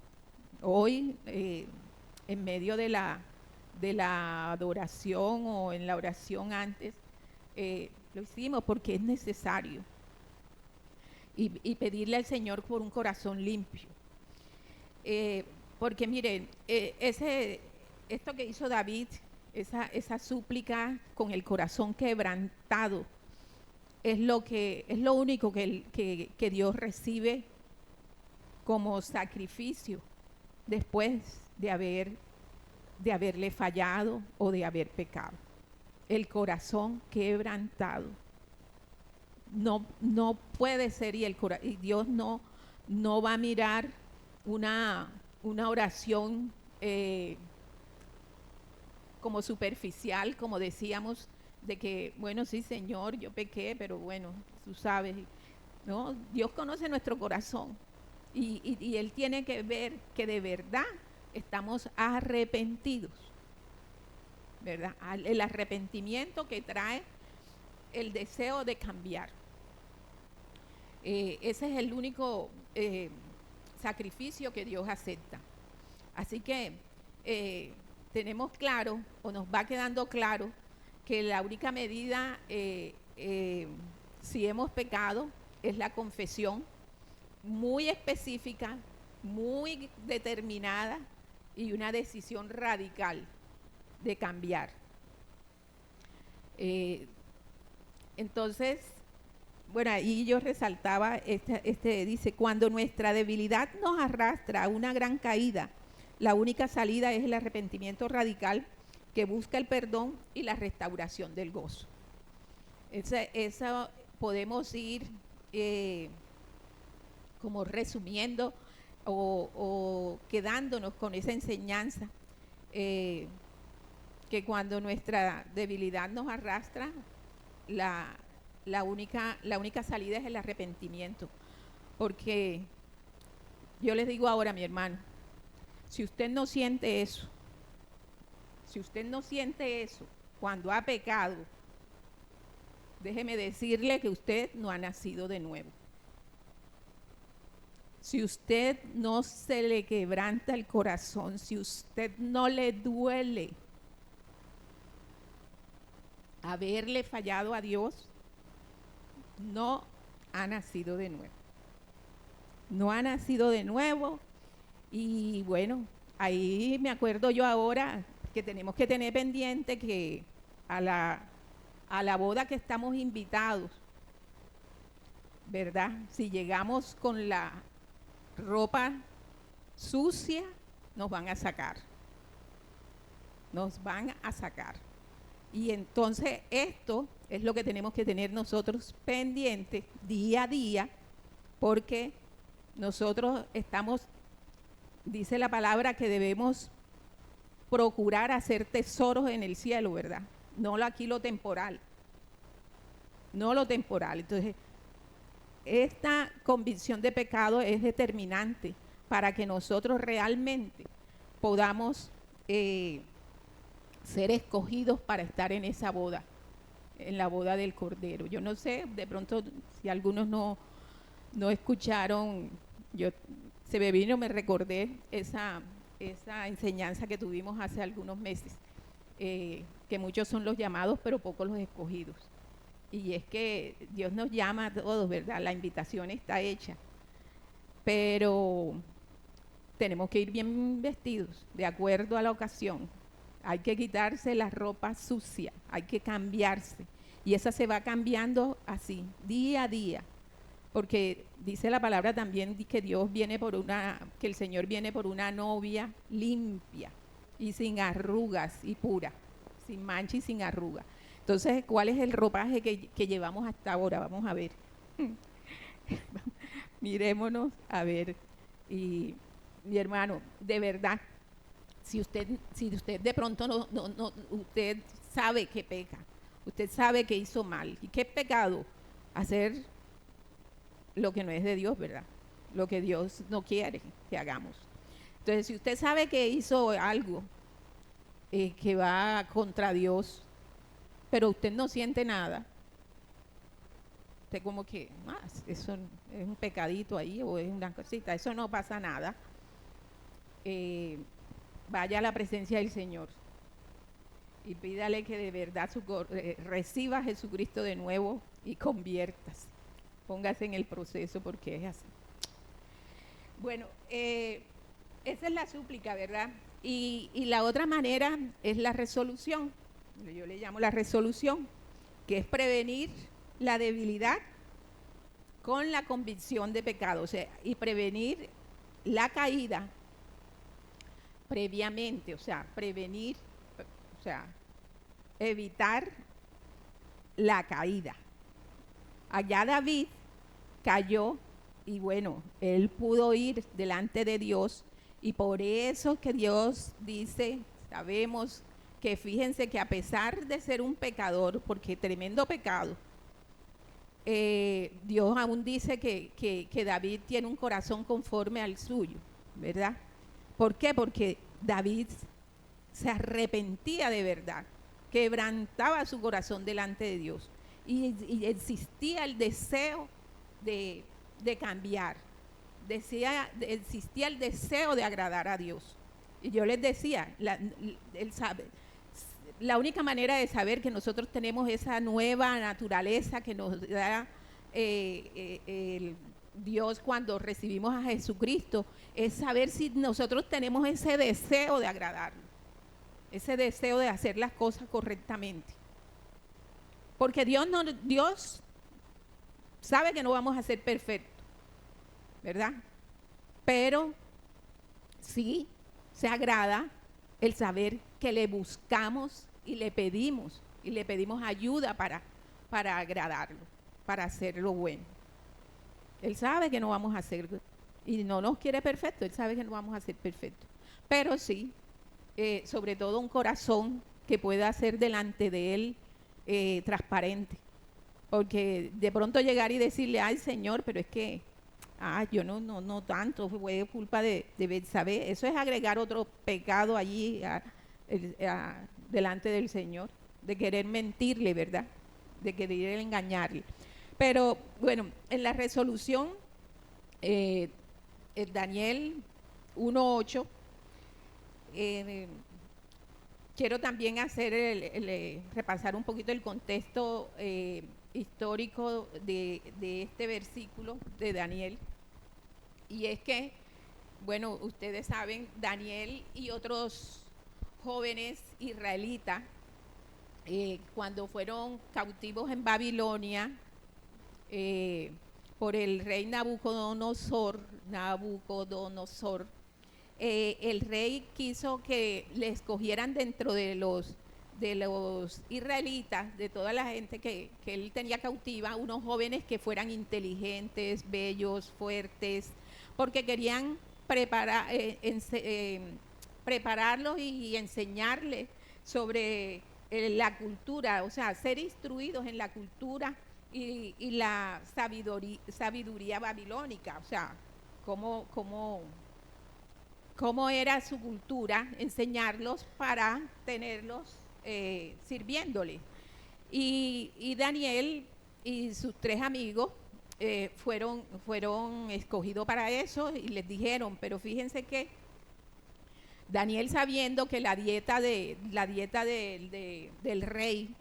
Hoy, en medio de la adoración o en la oración antes, lo hicimos porque es necesario. Y pedirle al Señor por un corazón limpio. Porque miren, esto que hizo David, esa súplica con el corazón quebrantado, es lo único que Dios recibe como sacrificio después de haberle fallado o de haber pecado. El corazón quebrantado. No puede ser, y Dios no va a mirar una oración como superficial, como decíamos, de que, bueno, sí, Señor, yo pequé, pero bueno, tú sabes. No, Dios conoce nuestro corazón y Él tiene que ver que de verdad estamos arrepentidos, ¿verdad? El arrepentimiento que trae el deseo de cambiar. Ese es el único sacrificio que Dios acepta. Así que tenemos claro, o nos va quedando claro, que la única medida, si hemos pecado, es la confesión muy específica, muy determinada y una decisión radical de cambiar. Entonces, bueno, ahí yo resaltaba, dice: cuando nuestra debilidad nos arrastra a una gran caída, la única salida es el arrepentimiento radical que busca el perdón y la restauración del gozo. Eso podemos ir como resumiendo o quedándonos con esa enseñanza, que cuando nuestra debilidad nos arrastra, la única salida es el arrepentimiento. Porque yo les digo ahora, mi hermano, si usted no siente eso, cuando ha pecado, déjeme decirle que usted no ha nacido de nuevo. Si usted no se le quebranta el corazón, si usted no le duele haberle fallado a Dios, no ha nacido de nuevo. No ha nacido de nuevo. Y bueno, ahí me acuerdo yo ahora que tenemos que tener pendiente que a la boda que estamos invitados, ¿verdad? Si llegamos con la ropa sucia, nos van a sacar. Nos van a sacar. Y entonces esto es lo que tenemos que tener nosotros pendiente día a día, porque nosotros estamos, dice la palabra, que debemos procurar hacer tesoros en el cielo, ¿verdad? No aquí lo temporal, no lo temporal. Entonces, esta convicción de pecado es determinante para que nosotros realmente podamos ser escogidos para estar en esa boda, en la boda del Cordero. Yo no sé, de pronto, si algunos no escucharon, me recordé esa enseñanza que tuvimos hace algunos meses, que muchos son los llamados, pero pocos los escogidos. Y es que Dios nos llama a todos, ¿verdad? La invitación está hecha, pero tenemos que ir bien vestidos, de acuerdo a la ocasión. Hay que quitarse la ropa sucia, hay que cambiarse. Y esa se va cambiando así, día a día. Porque dice la palabra también que que el Señor viene por una novia limpia y sin arrugas y pura, sin mancha y sin arruga. Entonces, ¿cuál es el ropaje que llevamos hasta ahora? Vamos a ver. Mirémonos a ver. Y mi hermano, de verdad, si usted de pronto usted sabe que peca, usted sabe que hizo mal. ¿Y qué pecado? Hacer lo que no es de Dios, ¿verdad? Lo que Dios no quiere que hagamos. Entonces, si usted sabe que hizo algo que va contra Dios, pero usted no siente nada, usted como que, eso es un pecadito ahí o es una cosita, eso no pasa nada, vaya a la presencia del Señor y pídale que de verdad reciba a Jesucristo de nuevo y conviértase. Póngase en el proceso porque es así. Bueno, esa es la súplica, ¿verdad? Y la otra manera es la resolución. Yo le llamo la resolución, que es prevenir la debilidad con la convicción de pecado, o sea, y prevenir la caída previamente, o sea, prevenir, o sea, evitar la caída. Allá David cayó y bueno, él pudo ir delante de Dios y por eso que Dios dice, sabemos que fíjense que a pesar de ser un pecador, porque tremendo pecado, Dios aún dice que David tiene un corazón conforme al suyo, ¿verdad? ¿Por qué? Porque David se arrepentía de verdad, quebrantaba su corazón delante de Dios y existía el deseo de cambiar, existía el deseo de agradar a Dios. Y yo les decía, la única manera de saber que nosotros tenemos esa nueva naturaleza que nos da el Dios cuando recibimos a Jesucristo es saber si nosotros tenemos ese deseo de agradarlo, ese deseo de hacer las cosas correctamente. Porque Dios sabe que no vamos a ser perfectos, ¿verdad? Pero sí se agrada el saber que le buscamos y le pedimos ayuda para agradarlo, para hacer lo bueno. Él sabe que no vamos a hacer, y no nos quiere perfecto, Él sabe que no vamos a ser perfectos. Pero sí, sobre todo un corazón que pueda ser delante de Él transparente. Porque de pronto llegar y decirle, ay Señor, pero es que, yo no tanto, fue culpa de Betsabé. Eso es agregar otro pecado allí delante del Señor, de querer mentirle, ¿verdad? De querer engañarle. Pero bueno, en la resolución, Daniel 1:8, quiero también repasar un poquito el contexto histórico de este versículo de Daniel. Y es que, bueno, ustedes saben, Daniel y otros jóvenes israelitas, cuando fueron cautivos en Babilonia por el rey Nabucodonosor, el rey quiso que le escogieran dentro de los israelitas, de toda la gente que él tenía cautiva, unos jóvenes que fueran inteligentes, bellos, fuertes, porque querían prepararlos y enseñarles sobre la cultura, o sea, ser instruidos en la cultura y la sabiduría babilónica, o sea, cómo era su cultura, enseñarlos para tenerlos sirviéndole. Y Daniel y sus 3 amigos fueron escogidos para eso y les dijeron, pero fíjense que Daniel, sabiendo que la dieta del rey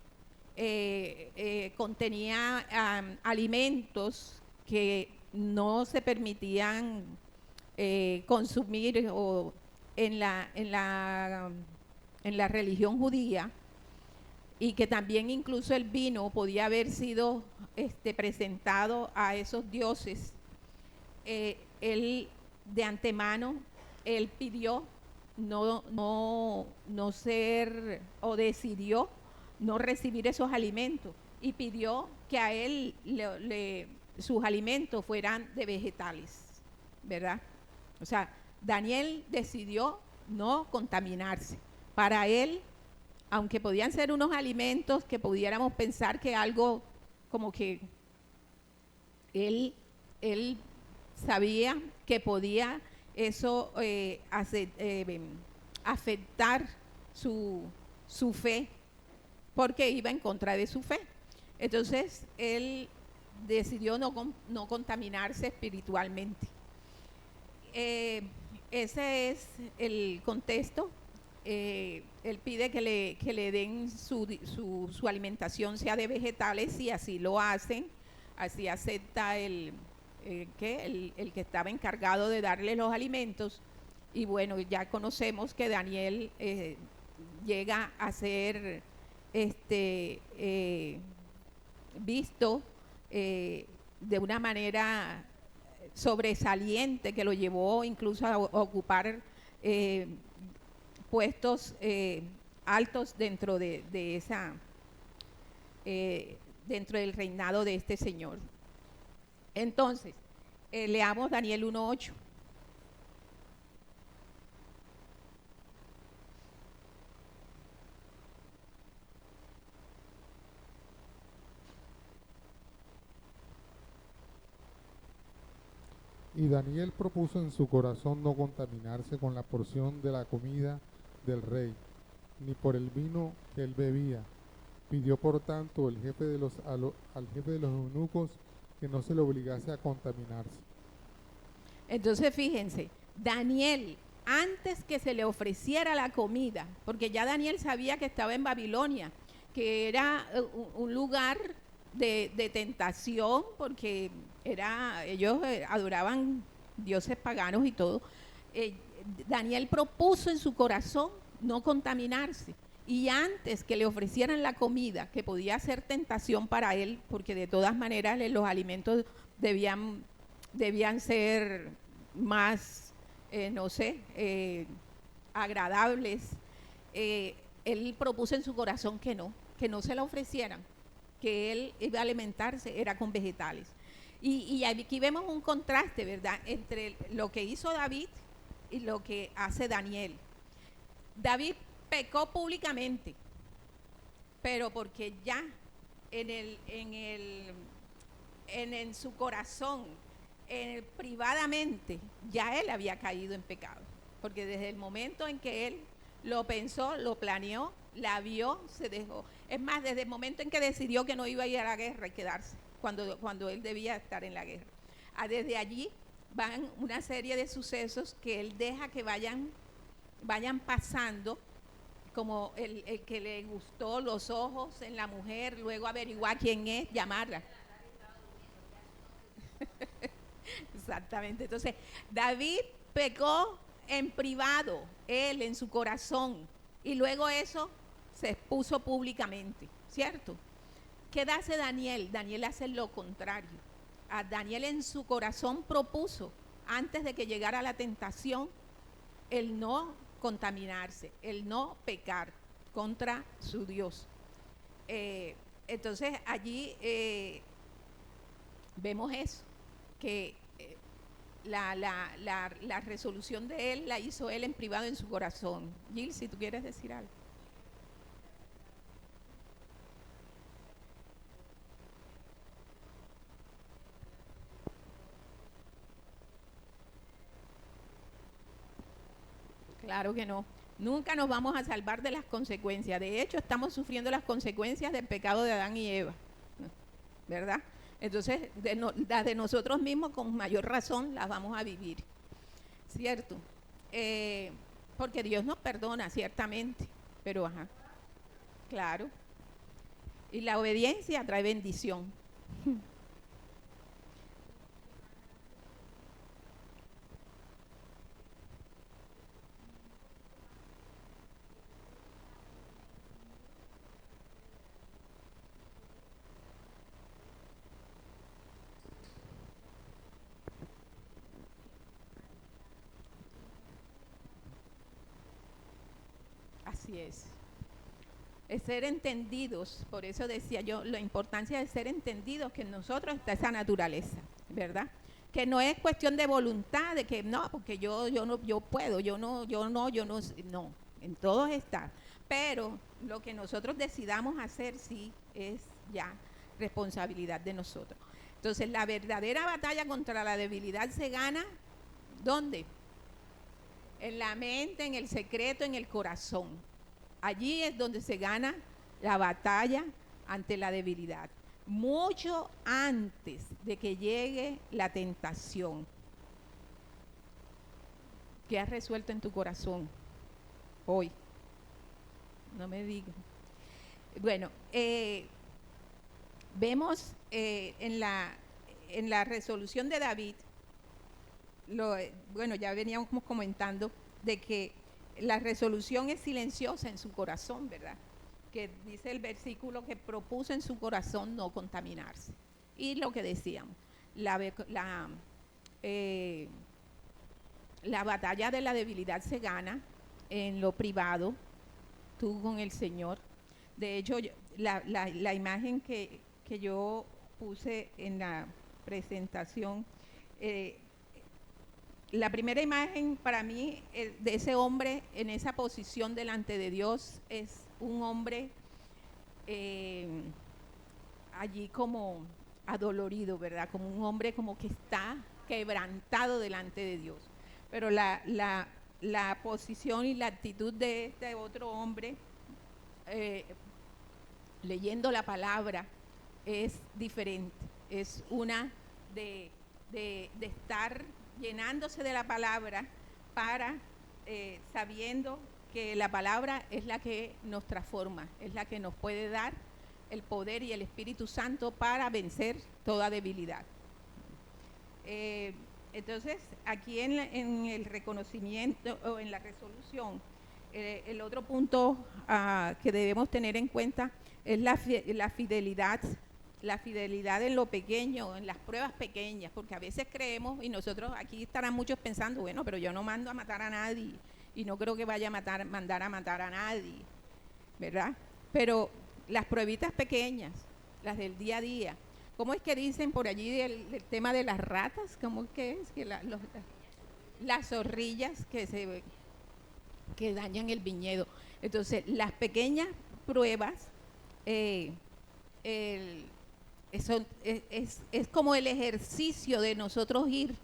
contenía alimentos que no se permitían consumir en la religión judía, y que también incluso el vino podía haber sido presentado a esos dioses, él de antemano, él pidió no ser, o decidió no recibir esos alimentos, y pidió que a él sus alimentos fueran de vegetales, ¿verdad? O sea, Daniel decidió no contaminarse. Para él, aunque podían ser unos alimentos que pudiéramos pensar que algo como que él sabía que podía eso afectar su fe, porque iba en contra de su fe. Entonces, él decidió no contaminarse espiritualmente. Ese es el contexto. Él pide que le den su alimentación sea de vegetales, y así lo hacen. Así acepta el que estaba encargado de darle los alimentos. Y bueno, ya conocemos que Daniel llega a ser visto de una manera sobresaliente, que lo llevó incluso a ocupar puestos altos dentro dentro del reinado de este señor. Entonces, leamos Daniel 1:8. Y Daniel propuso en su corazón no contaminarse con la porción de la comida del rey, ni por el vino que él bebía. Pidió por tanto al jefe de los eunucos que no se le obligase a contaminarse. Entonces, fíjense, Daniel, antes que se le ofreciera la comida, porque ya Daniel sabía que estaba en Babilonia, que era un lugar de tentación, porque ellos adoraban dioses paganos y todo. Daniel propuso en su corazón no contaminarse, y antes que le ofrecieran la comida, que podía ser tentación para él, porque de todas maneras los alimentos debían ser más, agradables, él propuso en su corazón que no se la ofrecieran, que él iba a alimentarse era con vegetales. Y aquí vemos un contraste, ¿verdad?, entre lo que hizo David y lo que hace Daniel. David pecó públicamente, pero porque ya en su corazón, privadamente, ya él había caído en pecado, porque desde el momento en que él lo pensó, lo planeó, la vio, se dejó. Es más, desde el momento en que decidió que no iba a ir a la guerra y quedarse, cuando él debía estar en la guerra. Desde allí van una serie de sucesos que él deja que vayan pasando, como el que le gustó los ojos en la mujer, luego averiguar quién es, llamarla. Exactamente. Entonces, David pecó en privado, él en su corazón, y luego eso se expuso públicamente, ¿cierto? ¿Qué hace Daniel? Daniel hace lo contrario. A Daniel en su corazón propuso, antes de que llegara la tentación, el no contaminarse, el no pecar. contra su Dios. Entonces allí vemos eso, que la resolución de él la hizo él en privado en su corazón. Gil, si tú quieres decir algo. Claro que no. Nunca nos vamos a salvar de las consecuencias. De hecho, estamos sufriendo las consecuencias del pecado de Adán y Eva, ¿verdad? Entonces, las de nosotros mismos con mayor razón las vamos a vivir, ¿cierto? Porque Dios nos perdona, ciertamente, pero ajá, claro. Y la obediencia trae bendición. Así es. Es ser entendidos, por eso decía yo, la importancia de ser entendidos, que en nosotros está esa naturaleza, ¿verdad? Que no es cuestión de voluntad, de que no, porque yo puedo, no, en todos está. Pero lo que nosotros decidamos hacer sí es ya responsabilidad de nosotros. Entonces, la verdadera batalla contra la debilidad se gana, ¿dónde? En la mente, en el secreto, en el corazón. Allí es donde se gana la batalla ante la debilidad. Mucho antes de que llegue la tentación. ¿Qué has resuelto en tu corazón hoy? No me digas. Bueno, vemos en la resolución de David, bueno, ya veníamos comentando de que la resolución es silenciosa en su corazón, ¿verdad? Que dice el versículo que propuso en su corazón no contaminarse. Y lo que decíamos, la batalla de la debilidad se gana en lo privado, tú con el Señor. De hecho, la imagen que yo puse en la presentación, la primera imagen para mí de ese hombre en esa posición delante de Dios es un hombre allí como adolorido, ¿verdad? Como un hombre como que está quebrantado delante de Dios. Pero la posición y la actitud de este otro hombre leyendo la palabra es diferente. Es una de estar llenándose de la palabra para sabiendo que la palabra es la que nos transforma, es la que nos puede dar el poder y el Espíritu Santo para vencer toda debilidad. Entonces, aquí en el reconocimiento o en la resolución, el otro punto que debemos tener en cuenta es la fidelidad en lo pequeño, en las pruebas pequeñas, porque a veces creemos, y nosotros aquí estarán muchos pensando, bueno, pero yo no mando a matar a nadie, y no creo que vaya a mandar a matar a nadie, ¿verdad? Pero las pruebitas pequeñas, las del día a día, ¿cómo es que dicen por allí el tema de las ratas? ¿Cómo es que es? Que las zorrillas que dañan el viñedo. Entonces, las pequeñas pruebas es como el ejercicio de nosotros ir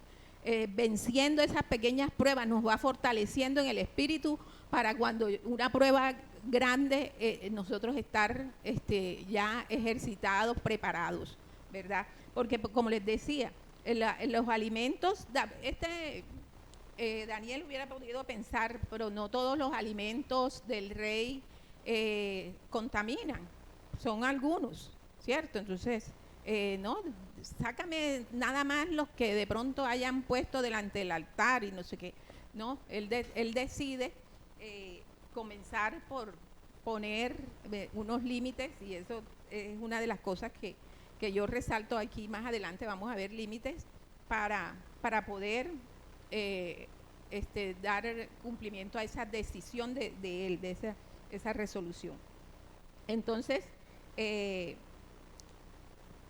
venciendo esas pequeñas pruebas, nos va fortaleciendo en el espíritu para cuando una prueba grande nosotros estar ya ejercitados, preparados, ¿verdad? Porque como les decía, en los alimentos, Daniel hubiera podido pensar, pero no todos los alimentos del rey contaminan, son algunos, ¿cierto? Entonces, no, sácame nada más los que de pronto hayan puesto delante del altar y no sé qué. No, él decide comenzar por poner unos límites, y eso es una de las cosas que yo resalto aquí. Más adelante vamos a ver límites para poder dar cumplimiento a esa decisión de él, de esa resolución. Entonces,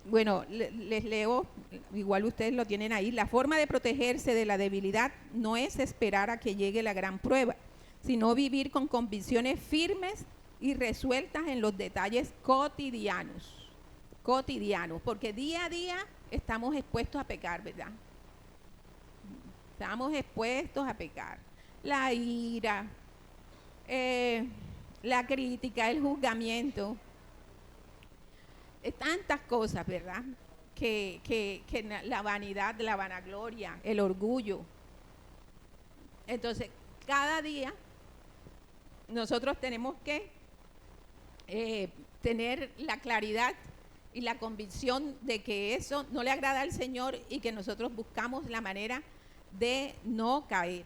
bueno, les leo, igual ustedes lo tienen ahí. La forma de protegerse de la debilidad no es esperar a que llegue la gran prueba, sino vivir con convicciones firmes y resueltas en los detalles cotidianos, porque día a día estamos expuestos a pecar, ¿verdad? Estamos expuestos a pecar. La ira, la crítica, el juzgamiento, tantas cosas, ¿verdad? Que la vanidad, la vanagloria, el orgullo. Entonces, cada día nosotros tenemos que tener la claridad y la convicción de que eso no le agrada al Señor y que nosotros buscamos la manera de no caer.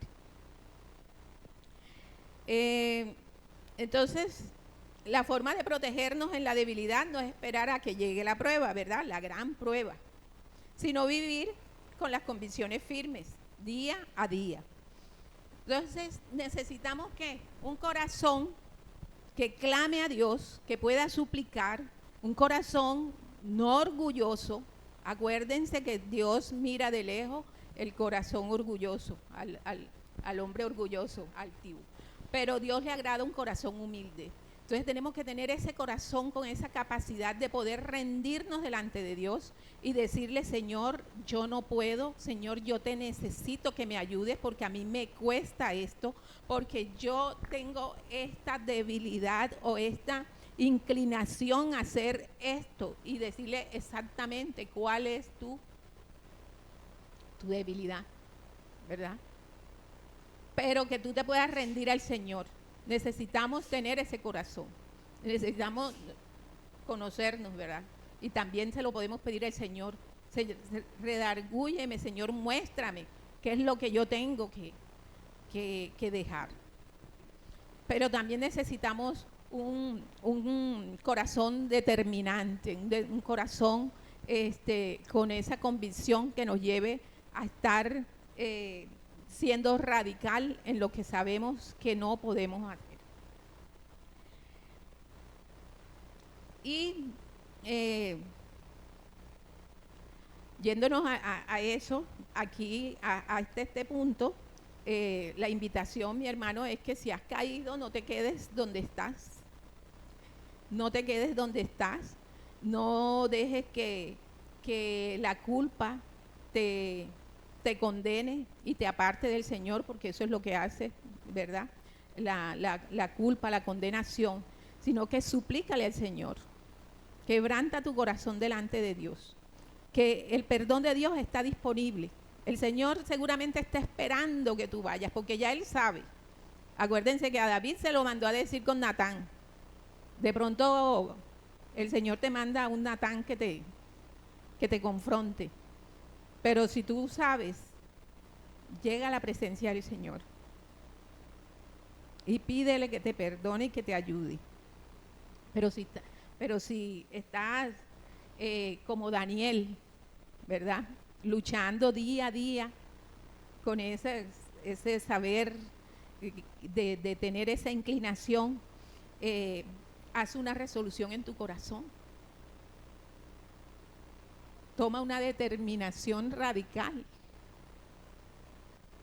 Entonces, la forma de protegernos en la debilidad no es esperar a que llegue la prueba, ¿verdad? La gran prueba, sino vivir con las convicciones firmes, día a día. Entonces, necesitamos ¿qué? Un corazón que clame a Dios, que pueda suplicar, un corazón no orgulloso. Acuérdense que Dios mira de lejos el corazón orgulloso, al hombre orgulloso, altivo. Pero Dios le agrada un corazón humilde. Entonces tenemos que tener ese corazón con esa capacidad de poder rendirnos delante de Dios y decirle, Señor, yo no puedo, Señor, yo te necesito que me ayudes porque a mí me cuesta esto, porque yo tengo esta debilidad o esta inclinación a hacer esto, y decirle exactamente cuál es tu debilidad, ¿verdad? Pero que tú te puedas rendir al Señor. Necesitamos tener ese corazón, necesitamos conocernos, ¿verdad? Y también se lo podemos pedir al Señor. Redargúyeme, Señor, muéstrame qué es lo que yo tengo que dejar. Pero también necesitamos un corazón determinante, un corazón con esa convicción que nos lleve a estar siendo radical en lo que sabemos que no podemos hacer. Y yéndonos a eso, aquí, a este punto, la invitación, mi hermano, es que si has caído, no te quedes donde estás. No te quedes donde estás. No dejes que la culpa te condene y te aparte del Señor, porque eso es lo que hace, ¿verdad? La culpa, la condenación, sino que suplícale al Señor. Quebranta tu corazón delante de Dios. Que el perdón de Dios está disponible. El Señor seguramente está esperando que tú vayas, porque ya Él sabe. Acuérdense que a David se lo mandó a decir con Natán. De pronto el Señor te manda a un Natán que te confronte. Pero si tú sabes, llega a la presencia del Señor y pídele que te perdone y que te ayude. Pero si estás como Daniel, ¿verdad? Luchando día a día con ese saber de tener esa inclinación, haz una resolución en tu corazón. Toma una determinación radical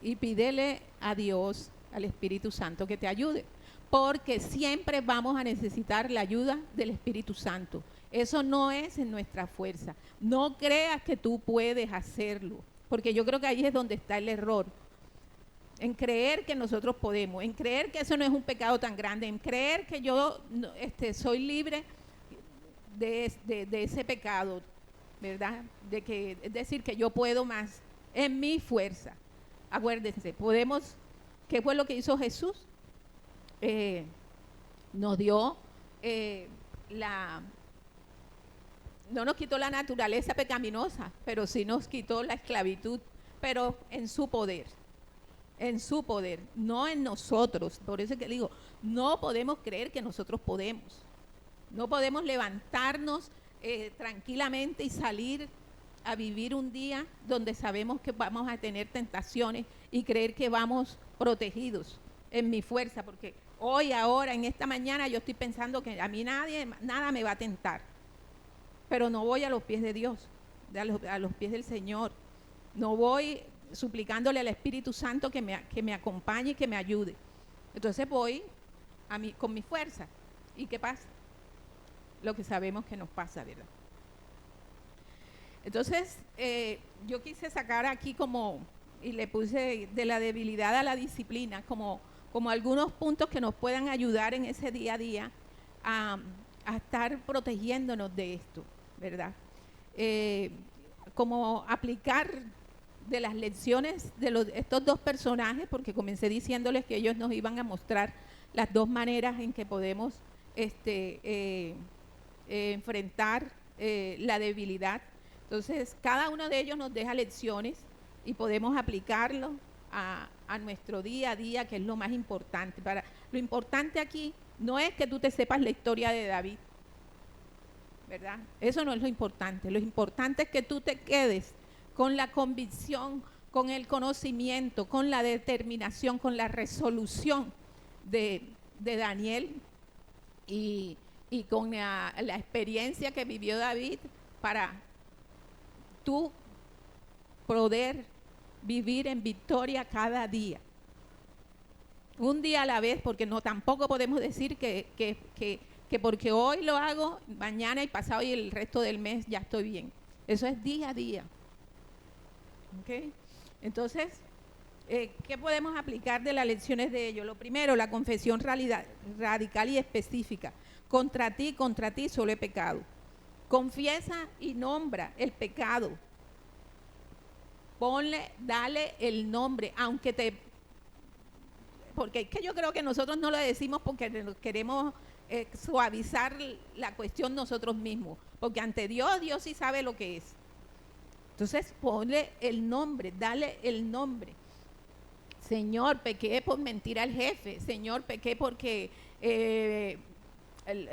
y pídele a Dios, al Espíritu Santo, que te ayude, porque siempre vamos a necesitar la ayuda del Espíritu Santo. Eso no es en nuestra fuerza. No creas que tú puedes hacerlo, porque yo creo que ahí es donde está el error. En creer que nosotros podemos, en creer que eso no es un pecado tan grande, en creer que yo soy libre de ese pecado, ¿verdad? Es decir, que yo puedo más en mi fuerza. Acuérdense, ¿qué fue lo que hizo Jesús? Nos dio no nos quitó la naturaleza pecaminosa, pero sí nos quitó la esclavitud, pero en su poder, no en nosotros. Por eso es que digo, no podemos creer que nosotros podemos. No podemos levantarnos tranquilamente y salir a vivir un día donde sabemos que vamos a tener tentaciones y creer que vamos protegidos en mi fuerza, porque Hoy, ahora, en esta mañana, yo estoy pensando que a mí nada me va a tentar. Pero no voy a los pies de Dios, a los pies del Señor. No voy suplicándole al Espíritu Santo que me acompañe y que me ayude. Entonces voy con mi fuerza. ¿Y qué pasa? Lo que sabemos que nos pasa, ¿verdad? Entonces, yo quise sacar aquí y le puse de la debilidad a la disciplina, como algunos puntos que nos puedan ayudar en ese día a día a estar protegiéndonos de esto, ¿verdad? Como aplicar de las lecciones de estos dos personajes, porque comencé diciéndoles que ellos nos iban a mostrar las dos maneras en que podemos enfrentar la debilidad. Entonces, cada uno de ellos nos deja lecciones y podemos aplicarlo a nuestro día a día, que es lo más importante. Lo importante aquí no es que tú te sepas la historia de David, ¿verdad? Eso no es lo importante. Lo importante es que tú te quedes con la convicción, con el conocimiento, con la determinación, con la resolución de Daniel y con la experiencia que vivió David para tú poder vivir en victoria cada día. Un día a la vez, porque tampoco podemos decir que porque hoy lo hago, mañana y pasado y el resto del mes ya estoy bien. Eso es día a día. ¿Okay? Entonces, ¿qué podemos aplicar de las lecciones de ellos? Lo primero, la confesión radical y específica. Contra ti solo he pecado. Confiesa y nombra el pecado. Dale el nombre, porque es que yo creo que nosotros no lo decimos porque queremos suavizar la cuestión nosotros mismos, porque ante Dios sí sabe lo que es. Entonces ponle el nombre, dale el nombre. Señor, pequé por mentir al jefe. Señor, pequé porque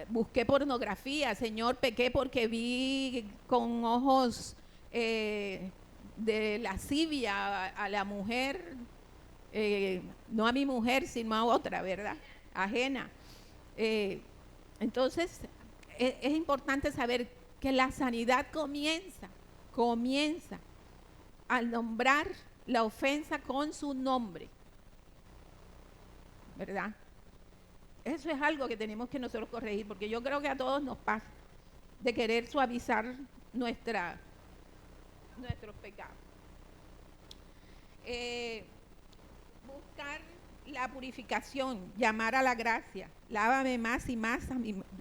busqué pornografía. Señor, pequé porque vi con ojos de lascivia a la mujer, no a mi mujer, sino a otra, ¿verdad? Ajena. Entonces, es importante saber que la sanidad comienza al nombrar la ofensa con su nombre, ¿verdad? Eso es algo que tenemos que nosotros corregir, porque yo creo que a todos nos pasa de querer suavizar nuestros pecados. Buscar la purificación, llamar a la gracia, lávame más y más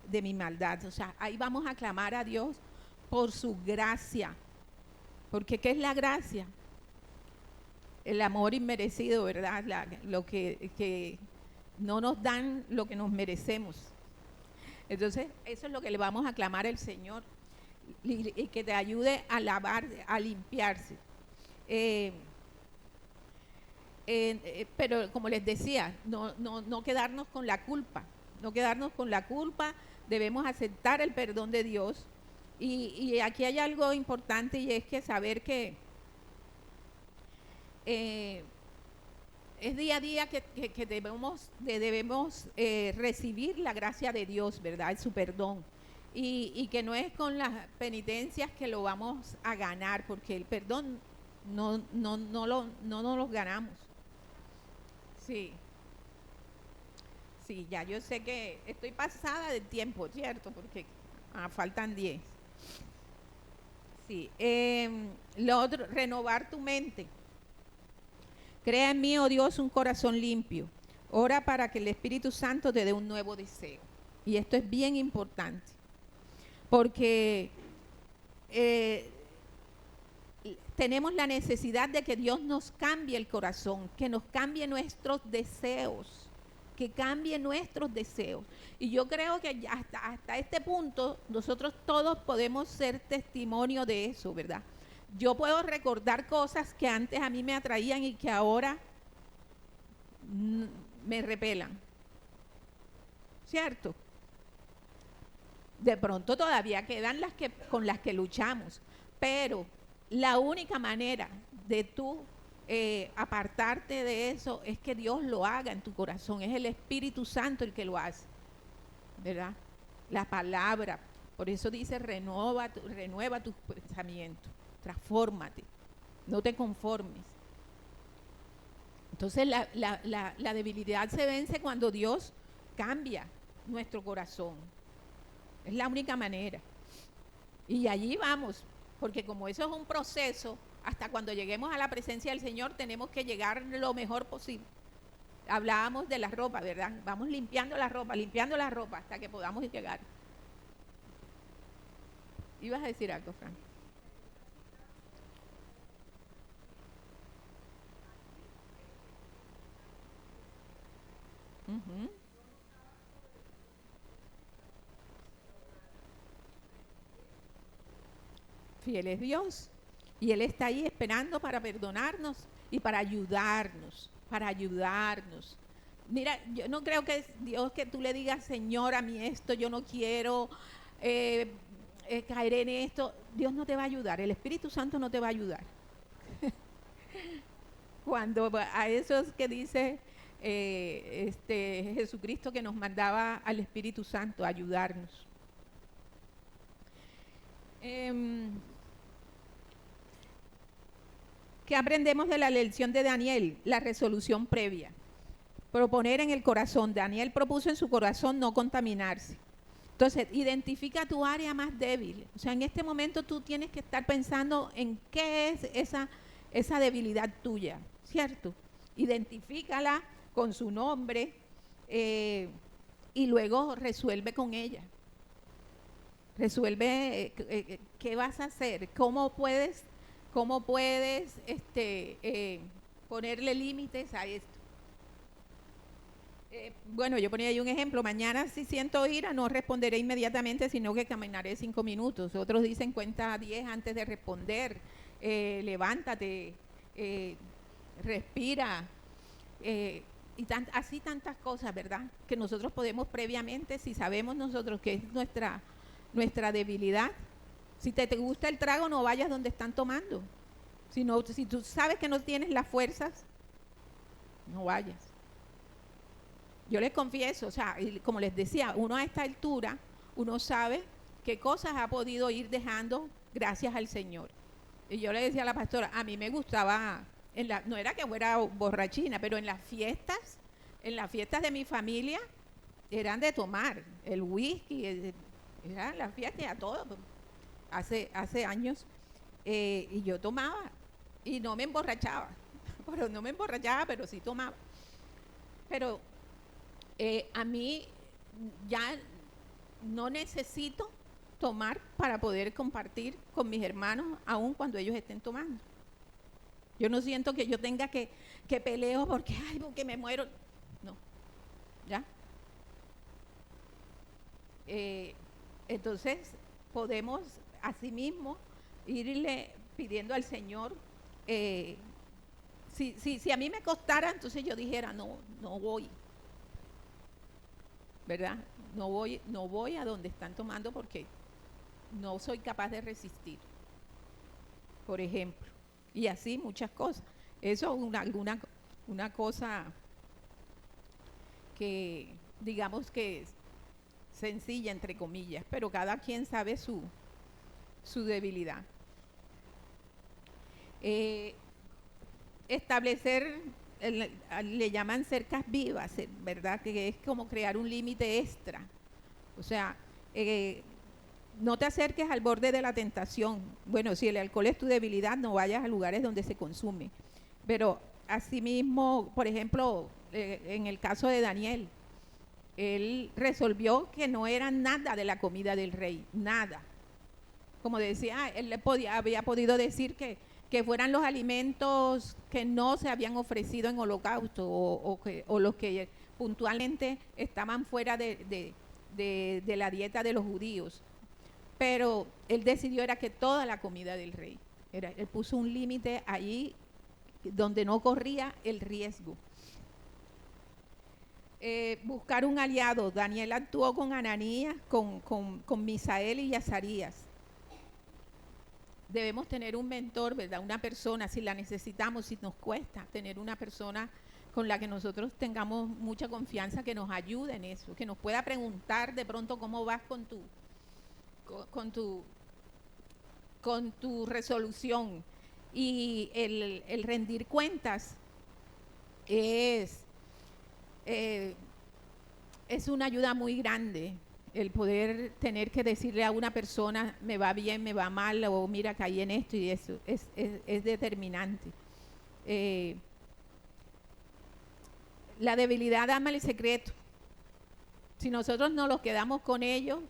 de mi maldad. O sea, ahí vamos a clamar a Dios por su gracia. Porque ¿qué es la gracia? El amor inmerecido, ¿verdad? Lo que no nos dan lo que nos merecemos. Entonces, eso es lo que le vamos a clamar al Señor. Y que te ayude a lavar, a limpiarse. Pero como les decía, no quedarnos con la culpa. No quedarnos con la culpa. Debemos aceptar el perdón de Dios. Y aquí hay algo importante, y es que saber que es día a día que debemos recibir la gracia de Dios, ¿verdad? Su perdón. Y que no es con las penitencias que lo vamos a ganar, porque el perdón no lo ganamos. Sí, ya yo sé que estoy pasada del tiempo, ¿cierto? Porque faltan 10. Sí, lo otro, renovar tu mente. Crea en mí, oh Dios, un corazón limpio. Ora para que el Espíritu Santo te dé un nuevo deseo. Y esto es bien importante, porque tenemos la necesidad de que Dios nos cambie el corazón, que nos cambie nuestros deseos, que cambie nuestros deseos. Y yo creo que hasta este punto nosotros todos podemos ser testimonio de eso, ¿verdad? Yo puedo recordar cosas que antes a mí me atraían y que ahora me repelan, ¿cierto? De pronto todavía quedan con las que luchamos, pero la única manera de tú apartarte de eso, es que Dios lo haga en tu corazón. Es el Espíritu Santo el que lo hace, ¿verdad? La palabra. Por eso dice, renueva tus pensamientos, transfórmate, no te conformes. Entonces la debilidad se vence cuando Dios cambia nuestro corazón. Es la única manera. Y allí vamos, porque como eso es un proceso, hasta cuando lleguemos a la presencia del Señor tenemos que llegar lo mejor posible. Hablábamos de la ropa, ¿verdad? Vamos limpiando la ropa hasta que podamos llegar. ¿Ibas a decir algo, Frank? Uh-huh. Fiel es Dios. Y Él está ahí esperando para perdonarnos y para ayudarnos, Mira, yo no creo que es Dios que tú le digas, Señor, a mí esto, yo no quiero caer en esto. Dios no te va a ayudar, el Espíritu Santo no te va a ayudar. Cuando a esos que dice Jesucristo que nos mandaba al Espíritu Santo a ayudarnos. ¿Qué aprendemos de la lección de Daniel? La resolución previa. Proponer en el corazón. Daniel propuso en su corazón no contaminarse. Entonces, identifica tu área más débil. O sea, en este momento tú tienes que estar pensando en qué es esa debilidad tuya, ¿cierto? Identifícala con su nombre y luego resuelve con ella. Resuelve qué vas a hacer, cómo puedes ponerle límites a esto. Bueno, yo ponía ahí un ejemplo: mañana si siento ira no responderé inmediatamente, sino que caminaré 5 minutos. Otros dicen cuenta 10 antes de responder, levántate, respira, y así tantas cosas, ¿verdad? Que nosotros podemos previamente, si sabemos nosotros que es nuestra debilidad. Si te gusta el trago, no vayas donde están tomando. Si tú sabes que no tienes las fuerzas, no vayas. Yo les confieso, o sea, como les decía, uno a esta altura, uno sabe qué cosas ha podido ir dejando gracias al Señor. Y yo le decía a la pastora, a mí me gustaba, no era que fuera borrachina, pero en las fiestas de mi familia, eran de tomar el whisky, eran las fiestas a todo. Hace años, y yo tomaba y no me emborrachaba, pero sí tomaba. Pero a mí ya no necesito tomar para poder compartir con mis hermanos, aun cuando ellos estén tomando. Yo no siento que yo tenga que peleo porque me muero. No, ¿ya? Entonces podemos asimismo irle pidiendo al Señor, si a mí me costara, entonces yo dijera, no voy, ¿verdad? No voy a donde están tomando porque no soy capaz de resistir, por ejemplo, y así muchas cosas. Eso es una cosa que digamos que es sencilla, entre comillas, pero cada quien sabe su debilidad. Establecer, le llaman cercas vivas, ¿verdad? Que es como crear un límite extra. O sea, no te acerques al borde de la tentación. Bueno, si el alcohol es tu debilidad, no vayas a lugares donde se consume. Pero asimismo, por ejemplo, en el caso de Daniel, él resolvió que no era nada de la comida del rey, nada. Como decía, él había podido decir que fueran los alimentos que no se habían ofrecido en holocausto o los que puntualmente estaban fuera de la dieta de los judíos. Pero él decidió era que toda la comida del rey. Él puso un límite allí donde no corría el riesgo. Buscar un aliado. Daniel actuó con Ananías, con Misael y Azarías. debemos tener un mentor, ¿verdad? Una persona, si la necesitamos, si nos cuesta, tener una persona con la que nosotros tengamos mucha confianza, que nos ayude en eso, que nos pueda preguntar de pronto cómo vas con tu resolución. Y el rendir cuentas es una ayuda muy grande, el poder tener que decirle a una persona, me va bien, me va mal, o mira, caí en esto, y eso es determinante. La debilidad ama el secreto. Si nosotros no los quedamos con ellos,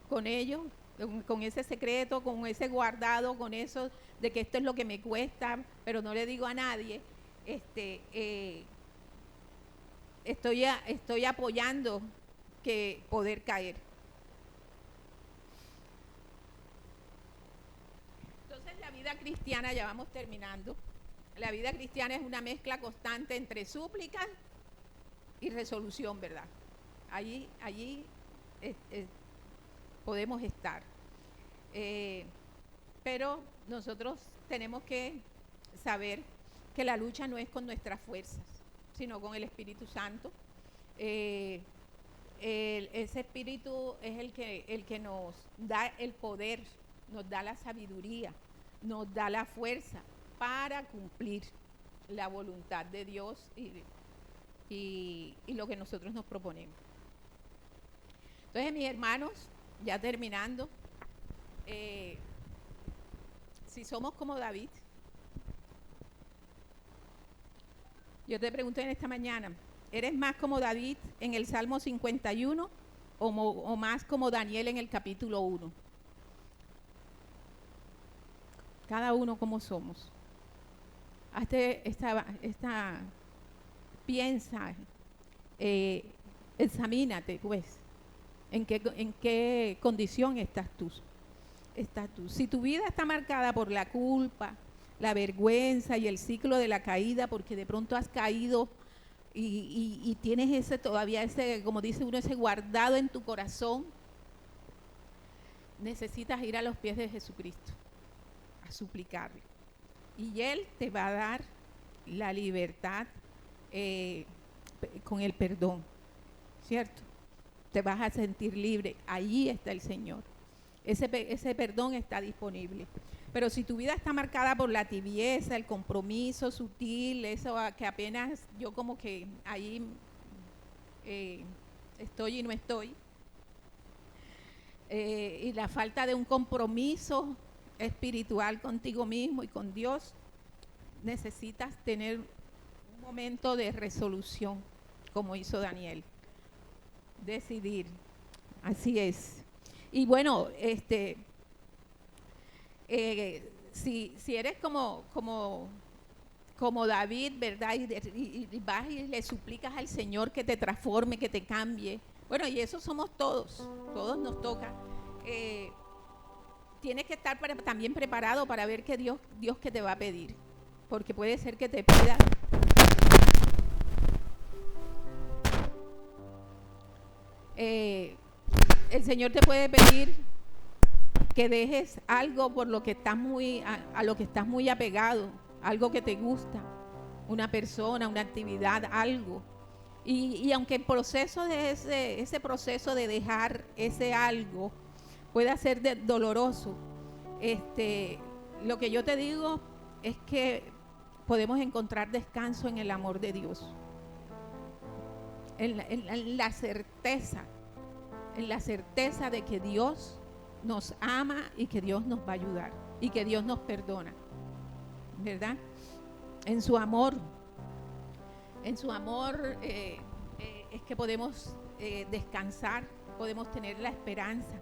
con ese secreto, con ese guardado, con eso de que esto es lo que me cuesta, pero no le digo a nadie, estoy apoyando que poder caer. Entonces la vida cristiana, ya vamos terminando, la vida cristiana es una mezcla constante entre súplica y resolución, ¿verdad? Allí podemos estar. Pero nosotros tenemos que saber que la lucha no es con nuestras fuerzas, sino con el Espíritu Santo. Ese Espíritu es el que nos da el poder, nos da la sabiduría, nos da la fuerza para cumplir la voluntad de Dios y lo que nosotros nos proponemos. Entonces, mis hermanos, ya terminando, si somos como David, yo te pregunté en esta mañana, ¿eres más como David en el Salmo 51 o más como Daniel en el capítulo 1? Cada uno como somos. Piensa, examínate, pues, en qué condición estás tú. Si tu vida está marcada por la culpa, la vergüenza y el ciclo de la caída, porque de pronto has caído y tienes todavía ese, como dice uno, ese guardado en tu corazón, necesitas ir a los pies de Jesucristo a suplicarle. Y Él te va a dar la libertad con el perdón, ¿cierto? Te vas a sentir libre. Allí está el Señor. Ese perdón está disponible. Pero si tu vida está marcada por la tibieza, el compromiso sutil, eso que apenas yo como que ahí estoy y no estoy, y la falta de un compromiso espiritual contigo mismo y con Dios, necesitas tener un momento de resolución, como hizo Daniel. Decidir, así es. Y bueno, si eres como David, ¿verdad? Y vas y le suplicas al Señor que te transforme, que te cambie. Bueno, y eso somos todos nos toca. Tienes que estar también preparado para ver qué Dios que te va a pedir, porque puede ser que te pida el Señor te puede pedir que dejes algo por lo que estás a lo que estás muy apegado, algo que te gusta, una persona, una actividad, algo. Y aunque el proceso de ese proceso de dejar ese algo pueda ser doloroso, lo que yo te digo es que podemos encontrar descanso en el amor de Dios, en la certeza de que Dios nos ama y que Dios nos va a ayudar y que Dios nos perdona, ¿verdad? En su amor es que podemos descansar, podemos tener la esperanza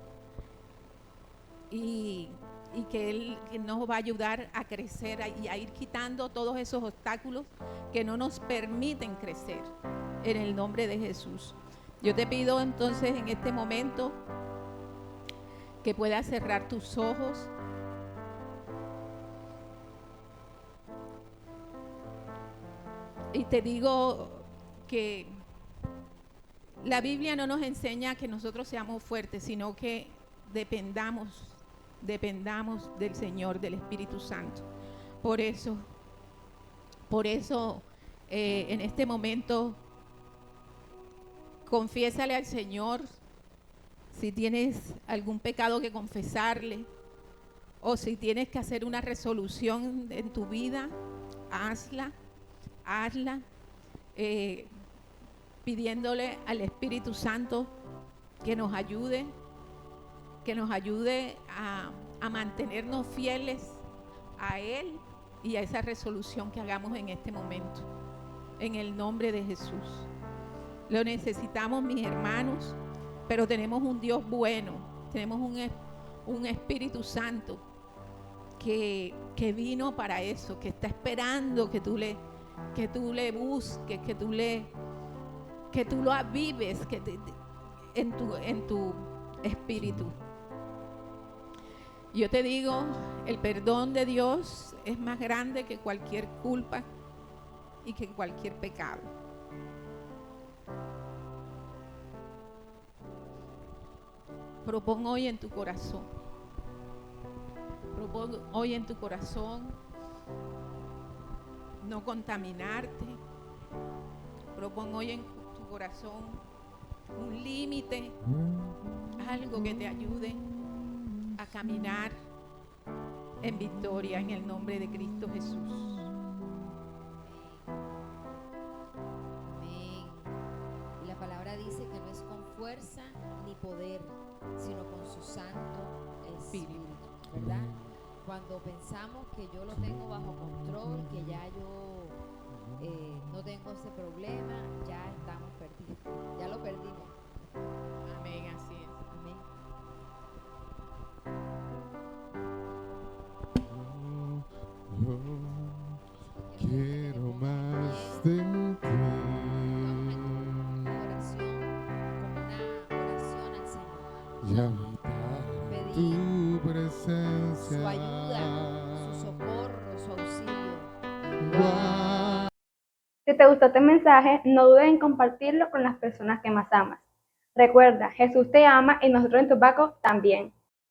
y que Él nos va a ayudar a crecer y a ir quitando todos esos obstáculos que no nos permiten crecer, en el nombre de Jesús. Yo te pido entonces en este momento que puedas cerrar tus ojos. Y te digo que la Biblia no nos enseña que nosotros seamos fuertes, sino que dependamos dependamos del Señor, del Espíritu Santo. Por eso, en este momento, confiésale al Señor si tienes algún pecado que confesarle, o si tienes que hacer una resolución en tu vida, hazla, pidiéndole al Espíritu Santo que nos ayude a mantenernos fieles a Él y a esa resolución que hagamos en este momento, en el nombre de Jesús. Lo necesitamos, mis hermanos, pero tenemos un Dios bueno, tenemos un Espíritu Santo que vino para eso, que está esperando que tú le busques, que tú lo avives en tu espíritu. Yo te digo, el perdón de Dios es más grande que cualquier culpa y que cualquier pecado. Propon hoy en tu corazón. Propon hoy en tu corazón no contaminarte. Propon hoy en tu corazón un límite, algo que te ayude a caminar en victoria en el nombre de Cristo Jesús. Amén. Y la palabra dice que no es con fuerza ni poder, sino con su Santo Espíritu, ¿verdad? Cuando pensamos que yo lo tengo bajo control, que ya yo no tengo ese problema, ya estamos perdidos, ya lo perdimos. Amén, así es. Amén. Quiero más de ti. Oración, como una oración al Señor. Ya Pedir tu presencia. su ayuda, su socorro, su auxilio. Si te gustó este mensaje, no dudes en compartirlo con las personas que más amas. Recuerda, Jesús te ama y nosotros en Tubaco también.